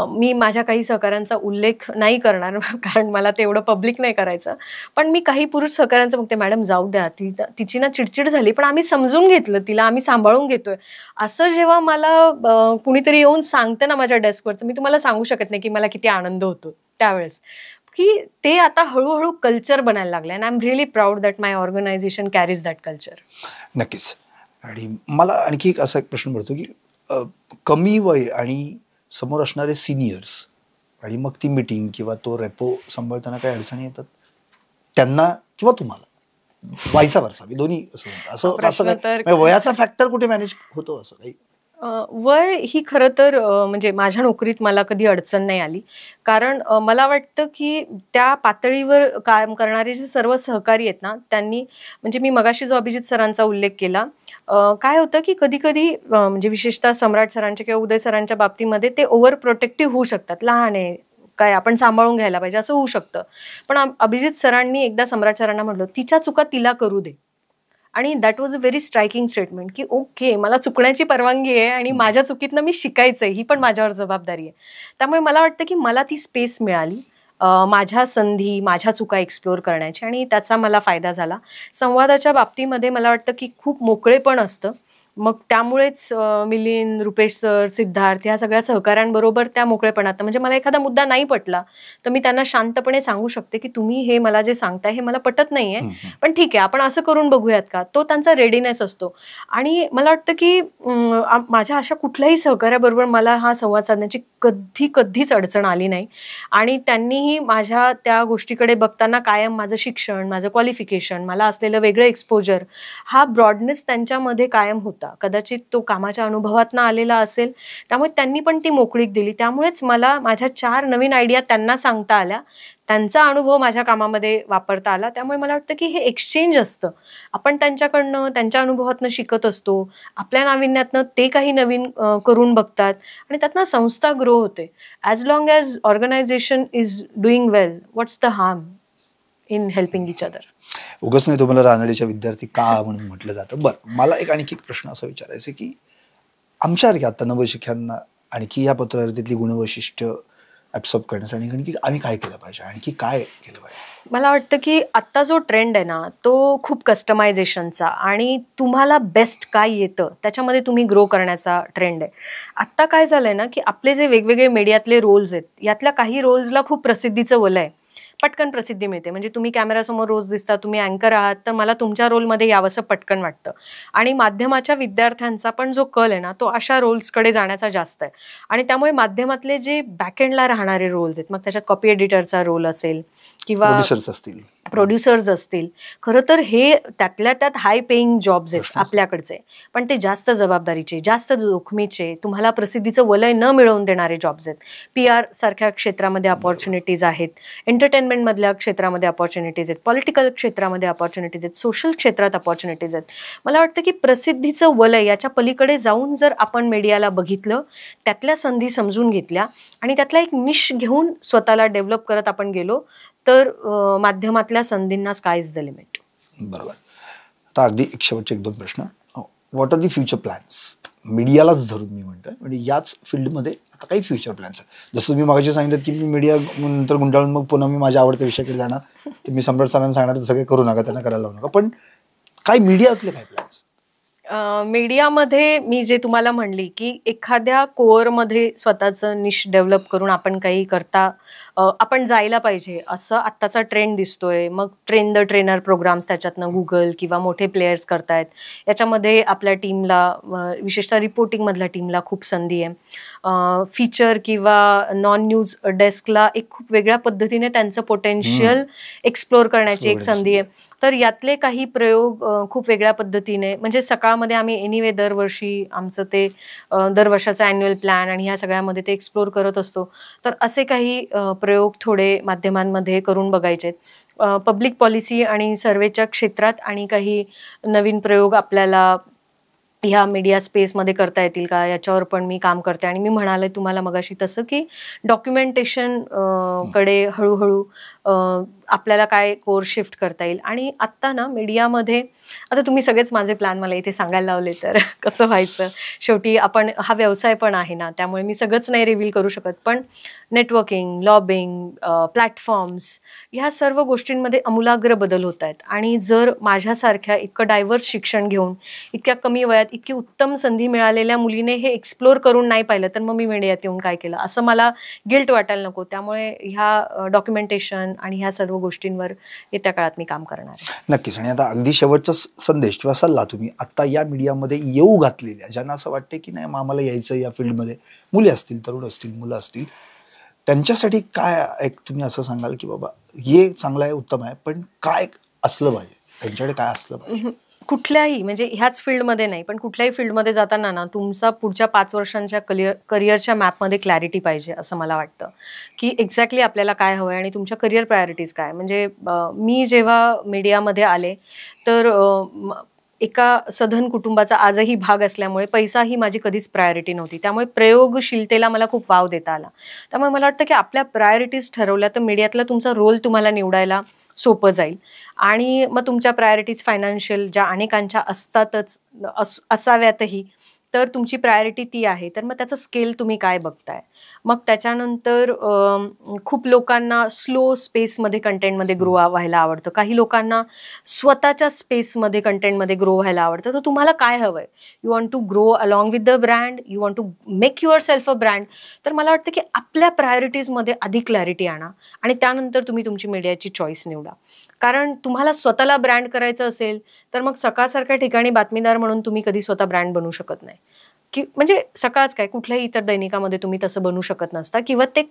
मी माझ्या काही सहकाऱ्यांचा उल्लेख नाही करणार कारण मला ते एवढं पब्लिक नाही करायचं, पण मी काही पुरुष सहकाऱ्यांचं बघते, मॅडम जाऊ द्या, तिची ना चिडचिड झाली पण आम्ही समजून घेतलं, तिला आम्ही सांभाळून घेतोय, असं जेव्हा मला कुणीतरी येऊन सांगतं ना माझ्या डेस्कवरचं, मी तुम्हाला सांगू शकत नाही की मला किती आनंद होतो त्यावेळेस. की ते आता हळूहळू कल्चर बनायला लागलं and I am really proud that my organization carries that culture. नक्कीच. आणि मला आणखी एक असा एक प्रश्न पडतो की कमी वय आणि समोर असणारे सिनियर्स आणि मग ती मीटिंग किंवा तो रेपो सांभाळताना काही अडचणी येतात त्यांना किंवा तुम्हाला, वायसा वर्षा, मी दोन्ही असं असं काय वयाचा फॅक्टर कुठे मॅनेज होतो असं काही? वय ही खरं तर म्हणजे माझ्या नोकरीत मला कधी अडचण नाही आली, कारण मला वाटतं की त्या पातळीवर काम करणारे जे सर्व सहकारी आहेत ना त्यांनी, म्हणजे मी मगाशी जो अभिजित सरांचा उल्लेख केला, काय होतं की कधी कधी म्हणजे विशेषतः सम्राट सरांच्या किंवा उदय सरांच्या बाबतीमध्ये ते ओव्हर प्रोटेक्टिव्ह होऊ शकतात, लहान आहे काय आपण सांभाळून घ्यायला पाहिजे असं होऊ शकतं. पण अभिजित सरांनी एकदा सम्राट सरांना म्हटलं तिच्या चुका तिला करू दे, आणि that was a very striking statement की ओके मला चुकण्याची परवानगी आहे आणि माझ्या चुकीतनं मी शिकायचंय, ही पण माझ्यावर जबाबदारी आहे. त्यामुळे मला वाटतं की मला ती स्पेस मिळाली, माझ्या संधी, माझ्या चुका एक्सप्लोअर करण्याची, आणि त्याचा मला फायदा झाला. संवादाच्या बाबतीमध्ये मला वाटतं की खूप मोकळेपण असतं, मग त्यामुळेच मिलिंद, रुपेश सर, सिद्धार्थ ह्या सगळ्या सहकाऱ्यांबरोबर त्या मोकळेपणात, म्हणजे मला एखादा मुद्दा नाही पटला तर मी त्यांना शांतपणे सांगू शकते की तुम्ही हे मला जे सांगताय हे मला पटत नाहीये, पण ठीक आहे आपण असं करून बघूयात का. तो त्यांचा रेडीनेस असतो. आणि मला वाटतं की माझ्या अशा कुठल्याही सहकार्याबरोबर मला हा संवाद साधण्याची कधीच अडचण आली नाही. आणि त्यांनीही माझ्या त्या गोष्टीकडे बघताना कायम माझं शिक्षण, माझं क्वालिफिकेशन, मला असलेलं वेगळं एक्सपोजर, हा ब्रॉडनेस त्यांच्यामध्ये कायम होता. कदाचित तो कामाच्या अनुभवातनं आलेला असेल, त्यामुळे त्यांनी पण ती मोकळीक दिली. त्यामुळेच मला माझ्या 4 नवीन आयडिया त्यांना सांगता आल्या, त्यांचा अनुभव माझ्या कामामध्ये वापरता आला. त्यामुळे मला वाटतं की हे एक्सचेंज असतं, आपण त्यांच्याकडनं, त्यांच्या अनुभवातनं शिकत असतो, आपल्या नाविन्यातनं ते काही नवीन करून बघतात आणि त्यातनं संस्था ग्रो होते. As long as organization is doing well, what's the harm in helping each other. उगाच नाही तुम्हाला रानडेच्या विद्यार्थी का म्हणून म्हटलं जातं. बरं, मला आणखी एक प्रश्न असा विचारायचा की आमच्यासारख्या आता नवशिक्यांना आणखी या पत्रकारितेतली गुणवैशिष्ट्य ॲब्सॉर्ब करण्यासाठी आणखी आम्ही काय केलं पाहिजे, आणखी काय केलं पाहिजे? मला वाटतं की आत्ता जो ट्रेंड आहे ना तो खूप कस्टमायझेशनचा आणि तुम्हाला बेस्ट काय येतं त्याच्यामध्ये तुम्ही ग्रो करण्याचा ट्रेंड आहे. आत्ता काय झालंय ना की आपले जे वेगवेगळे मीडियातले रोल्स आहेत यातल्या काही रोल्सला खूप प्रसिद्धीचं वलय आहे, पटकन प्रसिद्धी मिळते. म्हणजे तुम्ही कॅमेरासमोर रोज दिसता, तुम्ही अँकर आहात, तर मला तुमच्या रोलमध्ये यावंसं पटकन वाटतं. आणि माध्यमाच्या विद्यार्थ्यांचा पण जो कल आहे ना तो अशा रोल्सकडे जाण्याचा जास्त आहे. आणि त्यामुळे माध्यमातले जे बॅकएंडला राहणारे रोल्स आहेत, मग त्याच्यात कॉपी एडिटरचा रोल असेल किंवा प्रोड्युसर्स असतील, खरं तर हे त्यातल्या त्यात हाय पेईंग जॉब्स आहेत आपल्याकडचे, पण ते जास्त जबाबदारीचे, जास्त जोखमीचे, तुम्हाला प्रसिद्धीचं वलय न मिळवून देणारे जॉब्स आहेत. PR सारख्या क्षेत्रामध्ये अपॉर्च्युनिटीज आहेत, एंटरटेनमेंट मधल्या क्षेत्रामध्ये अपॉर्च्युनिटीज आहेत, पॉलिटिकल क्षेत्रामध्ये अपॉर्च्युनिटीज आहेत, सोशल क्षेत्रात अपॉर्च्युनिटीज आहेत. मला वाटतं की प्रसिद्धीचं वलय याच्या पलीकडे जाऊन जर आपण मीडियाला बघितलं, त्यातल्या संधी समजून घेतल्या आणि त्यातला एक निश घेऊन स्वतःला डेव्हलप करत आपण गेलो, तर माध्यमातल्या संधींना स्काय इज द लिमिट. बरोबर. आता अगदी एक शेवटचे 1-2 प्रश्न. What are the future plans? मीडियालाच धरून मी म्हणतोय, म्हणजे याच फील्डमध्ये आता काही फ्युचर प्लॅन्स आहेत. जसं तुम्ही मागाशी सांगितलं की मी मीडिया नंतर गुंडाळून मग पुन्हा मी माझ्या आवडत्या विषयाकडे जाणार, तर मी सम्राट सरांना सांगणार सगळे करू नका, त्यांना करायला लावू नका. पण काय मीडियातले काय प्लॅन्स? मीडियामध्ये मी जे तुम्हाला म्हणली की एखाद्या कोअरमध्ये स्वतःचं निश डेव्हलप करून आपण काही करता आपण जायला पाहिजे, असं आत्ताचा ट्रेंड दिसतोय. मग ट्रेन द ट्रेनर प्रोग्राम्स त्याच्यातनं गुगल किंवा मोठे प्लेयर्स करतायत. याच्यामध्ये आपल्या टीमला, विशेषतः रिपोर्टिंगमधल्या टीमला खूप संधी आहे. फीचर किंवा नॉन न्यूज डेस्कला एक खूप वेगळ्या पद्धतीने त्यांचं पोटेन्शियल एक्सप्लोर करण्याची एक संधी आहे. तर यातले काही प्रयोग खूप वेगळ्या पद्धतीने, म्हणजे सकाळमध्ये आम्ही एनिवे दरवर्षी आमचं ते दरवर्षाचा ॲन्युअल प्लॅन आणि ह्या सगळ्यामध्ये ते एक्सप्लोर करत असतो. तर असे काही प्रयोग थोडे माध्यमांमध्ये करून बघायचे. पब्लिक पॉलिसी आणि सर्वेच्या क्षेत्रात आणि काही नवीन प्रयोग आपल्याला ह्या मीडिया स्पेसमध्ये करता येतील का, याच्यावर पण मी काम करते. आणि मी म्हणाले तुम्हाला मगाशी तसं की डॉक्युमेंटेशन कडे हळूहळू आपल्याला काय कोर्स शिफ्ट करता येईल. आणि आत्ता ना मीडियामध्ये, आता तुम्ही सगळेच माझे प्लॅन मला इथे सांगायला लावले, तर कसं व्हायचं, शेवटी आपण हा व्यवसाय पण आहे ना, त्यामुळे मी सगळंच नाही रिव्हील करू शकत. पण नेटवर्किंग, लॉबिंग, प्लॅटफॉर्म्स, ह्या सर्व गोष्टींमध्ये आमूलाग्र बदल होत आहेत. आणि जर माझ्यासारख्या इतकं डायव्हर्स शिक्षण घेऊन इतक्या कमी वयात इतकी उत्तम संधी मिळालेल्या मुलीने हे एक्सप्लोर करून नाही पाहिलं, तर मग मी मीडियात येऊन काय केलं, असं मला गिल्ट वाटायला नको. त्यामुळे ह्या डॉक्युमेंटेशन आणि ह्या सर्व गोष्टींवर येत्या काळात मी काम करणार आहे. नक्कीच. आणि आता अगदी शेवटचा संदेश किंवा सल्ला तुम्ही आता या मीडियामध्ये येऊ घातलेल्या ज्यांना असं वाटते की नाही आम्हाला यायचं या फील्डमध्ये, मुली असतील, तरुण असतील, मुलं असतील, त्यांच्यासाठी काय एक तुम्ही असं सांगाल की बाबा हे चांगलं आहे, उत्तम आहे, पण काय असलं पाहिजे, त्यांच्याकडे काय असलं पाहिजे? कुठल्याही, म्हणजे ह्याच फील्डमध्ये नाही, पण कुठल्याही फील्डमध्ये जाताना ना तुमचा पुढच्या 5 वर्षांच्या करिअरच्या मॅपमध्ये क्लॅरिटी पाहिजे, असं मला वाटतं. की एक्झॅक्टली आपल्याला काय हवं आहे आणि तुमच्या करिअर प्रायोरिटीज काय. म्हणजे मी जेव्हा मीडियामध्ये आले तर एका सधन कुटुंबाचा आजही भाग असल्यामुळे पैसा ही माझी कधीच प्रायोरिटी नव्हती. त्यामुळे प्रयोगशीलतेला मला खूप वाव देता आला. त्यामुळे मला वाटतं की आपल्या प्रायोरिटीज ठरवल्या तर मीडियातला तुमचा रोल तुम्हाला निवडायला सोपं जाईल. आणि मग तुमच्या प्रायोरिटीज फायनान्शियल ज्या अनेकांच्या असतातच, असाव्यातही, तर तुमची प्रायोरिटी ती आहे, तर मग त्याचं स्केल तुम्ही काय बघताय. मग त्याच्यानंतर खूप लोकांना स्लो स्पेसमध्ये कंटेंटमध्ये ग्रो व्हायला आवडतं, काही लोकांना स्वतःच्या स्पेसमध्ये कंटेंटमध्ये ग्रो व्हायला आवडतं. तर तुम्हाला काय हवं आहे? You want to grow along with the brand, you want to make yourself a brand. तर मला वाटतं की आपल्या प्रायोरिटीजमध्ये आधी क्लॅरिटी आणा आणि त्यानंतर तुम्ही तुमची मीडियाची चॉईस निवडा. कारण तुम्हाला स्वतःला ब्रँड करायचं असेल तर मग सकाळसारख्या ठिकाणी बातमीदार म्हणून तुम्ही कधी स्वतः ब्रँड बनू शकत नाही. की म्हणजे सकाळच काय, कुठल्याही इतर दैनिकामध्ये तुम्ही तसं बनू शकत नसता, किंवा ते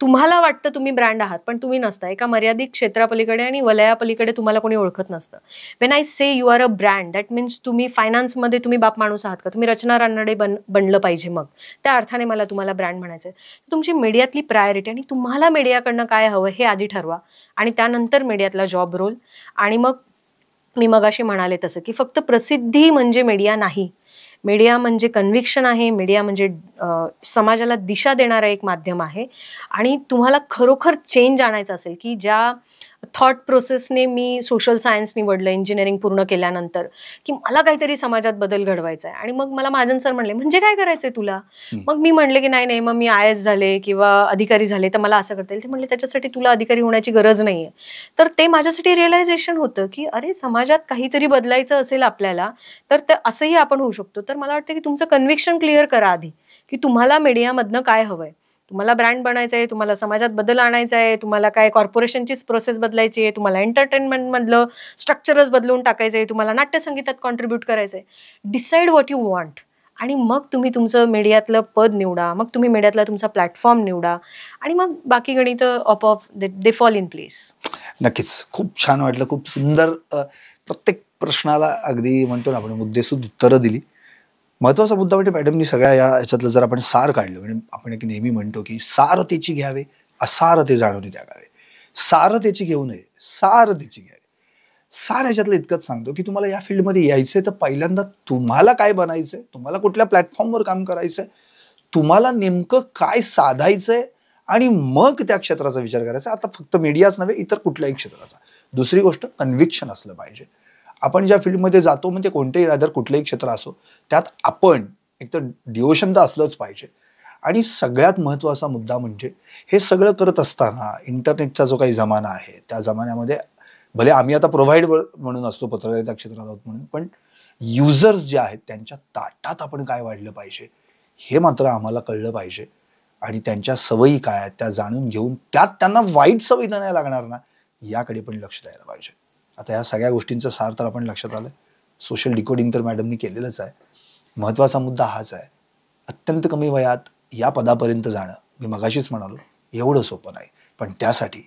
तुम्हाला वाटतं तुम्ही ब्रँड आहात पण तुम्ही नसता. एका मर्यादित क्षेत्रापलीकडे आणि वलयापलीकडे तुम्हाला कोणी ओळखत नसतं. When I say you are a brand, that means तुम्ही फायनान्समध्ये तुम्ही बाप माणूस आहात का, तुम्ही रचना रानडे बनलं पाहिजे. मग त्या अर्थाने मला तुम्हाला ब्रँड म्हणायचं आहे. तुमची मीडियातली प्रायोरिटी आणि तुम्हाला मीडियाकडनं काय हवं हे आधी ठरवा आणि त्यानंतर मीडियातला जॉब रोल. आणि मग मी मगाशी म्हणाले तसं की फक्त प्रसिद्धी म्हणजे मीडिया नाही, मीडिया म्हणजे कन्व्हिक्शन आहे, मीडिया म्हणजे समाजाला दिशा देणारं एक माध्यम आहे. आणि तुम्हाला खरोखर चेंज आणायचं असेल की ज्या थॉट प्रोसेसने मी सोशल सायन्स निवडलं इंजिनिअरिंग पूर्ण केल्यानंतर, की मला काहीतरी समाजात बदल घडवायचा आहे. आणि मग मला महाजन सर म्हणले म्हणजे काय करायचंय तुला. मग मी म्हणले की नाही मग मी IAS झाले किंवा अधिकारी झाले तर मला असं करता येईल. ते म्हणले त्याच्यासाठी तुला अधिकारी होण्याची गरज नाहीये. तर ते माझ्यासाठी रिअलायझेशन होतं की अरे समाजात काहीतरी बदलायचं असेल आपल्याला तर ते असंही आपण होऊ शकतो. तर मला वाटतं की तुमचं कन्व्हिक्शन क्लिअर करा आधी की तुम्हाला मीडियामधनं काय हवंय. तुम्हाला ब्रँड बनायचं आहे, तुम्हाला समाजात बदल आणायचा आहे, तुम्हाला काय कॉर्पोरेशनचीच प्रोसेस बदलायची आहे, तुम्हाला एंटरटेनमेंटमधलं स्ट्रक्चरच बदलून टाकायचं आहे, तुम्हाला नाट्यसंगीतात कॉन्ट्रीब्यूट करायचं आहे. डिसाईड व्हॉट यू वॉन्ट आणि मग तुम्ही तुमचं मीडियातलं पद निवडा, मग तुम्ही मीडियातला तुमचा प्लॅटफॉर्म निवडा आणि मग बाकी गणितं आपोआप दे फॉल इन प्लेस. नक्कीच खूप छान वाटलं, खूप सुंदर प्रत्येक प्रश्नाला अगदी म्हणतो ना आपण मुद्देसूद उत्तरं दिली. महत्वाचा मुद्दा म्हणजे मॅडमनी सगळ्या याच्यातलं जर आपण सार काढलं, म्हणजे आपण एक नेहमी म्हणतो की सारतेची घ्यावे असारते जाणून त्यागावे. सारतेची घेऊ नये, सारतेची घ्यावे. सार ह्याच्यातलं इतकंच सांगतो की तुम्हाला या फील्डमध्ये यायचंय तर पहिल्यांदा तुम्हाला काय बनायचंय, तुम्हाला कुठल्या प्लॅटफॉर्मवर काम करायचंय, तुम्हाला नेमकं काय साधायचंय आणि मग त्या क्षेत्राचा विचार करायचा. आता फक्त मीडियाच नव्हे, इतर कुठल्याही क्षेत्राचा. दुसरी गोष्ट कन्व्हिक्शन असलं पाहिजे. आपण ज्या फील्डमध्ये जातो म्हणजे कोणतेही रादर कुठलंही क्षेत्र असो, त्यात आपण एकतर डिओशन तर असलंच पाहिजे. आणि सगळ्यात महत्त्वाचा मुद्दा म्हणजे हे सगळं करत असताना इंटरनेटचा जो काही जमाना आहे त्या जमान्यामध्ये भले आम्ही आता प्रोव्हाइड म्हणून असतो पत्रकारिता क्षेत्रात आहोत म्हणून, पण युजर्स जे आहेत त्यांच्या ताटात आपण काय वाढलं पाहिजे हे मात्र आम्हाला कळलं पाहिजे. आणि त्यांच्या सवयी काय आहेत त्या जाणून घेऊन त्यात त्यांना वाईट सवयी नाही लागणार ना याकडे पण लक्ष द्यायला पाहिजे. आता या सगळ्या गोष्टींचं सार तर आपण लक्षात आलं. सोशल डिकोडिंग तर मॅडमनी केलेलंच आहे. महत्त्वाचा मुद्दा हाच आहे, अत्यंत कमी वयात या पदापर्यंत जाणं मी मगाशीच म्हणालो एवढं सोपं नाही. पण त्यासाठी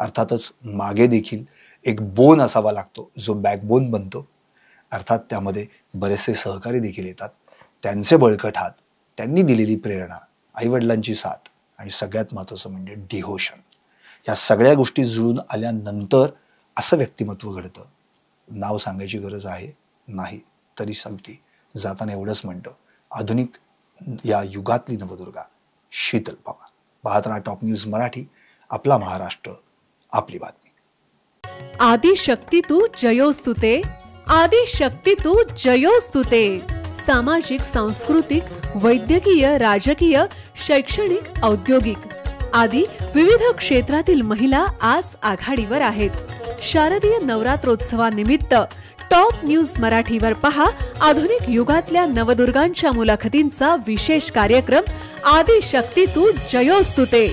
अर्थातच मागे देखील एक बोन असावा लागतो जो बॅकबोन बनतो. अर्थात त्यामध्ये बरेचसे सहकारी देखील येतात. त्यांचे बळकट हात, त्यांनी दिलेली प्रेरणा, आईवडिलांची साथ आणि सगळ्यात महत्त्वाचं म्हणजे डिव्होशन. या सगळ्या गोष्टी जुळून आल्यानंतर असं व्यक्तिमत्व घडतं. नाव सांगायची गरज आहे नाही तरी सांगते जाताना एवढंच म्हणतं, आधुनिक या युगातली नवदुर्गा शीतल पवार. पाहत राहा टॉप न्यूज मराठी, आपला महाराष्ट्र आपली बातमी. आदिशक्ती तू जयोस्तुते, आदिशक्ती तू जयोस्तुते. सामाजिक, सांस्कृतिक, वैद्यकीय, राजकीय, शैक्षणिक, औद्योगिक आदी विविध क्षेत्रातील महिला आज आघाडीवर आहेत. शारदीय नवरात्रोत्सवानिमित्त टॉप न्यूज मराठीवर पहा आधुनिक युगातल्या नवदुर्गांच्या मुलाखतींचा विशेष कार्यक्रम आदिशक्ती तू जयोस्तुते.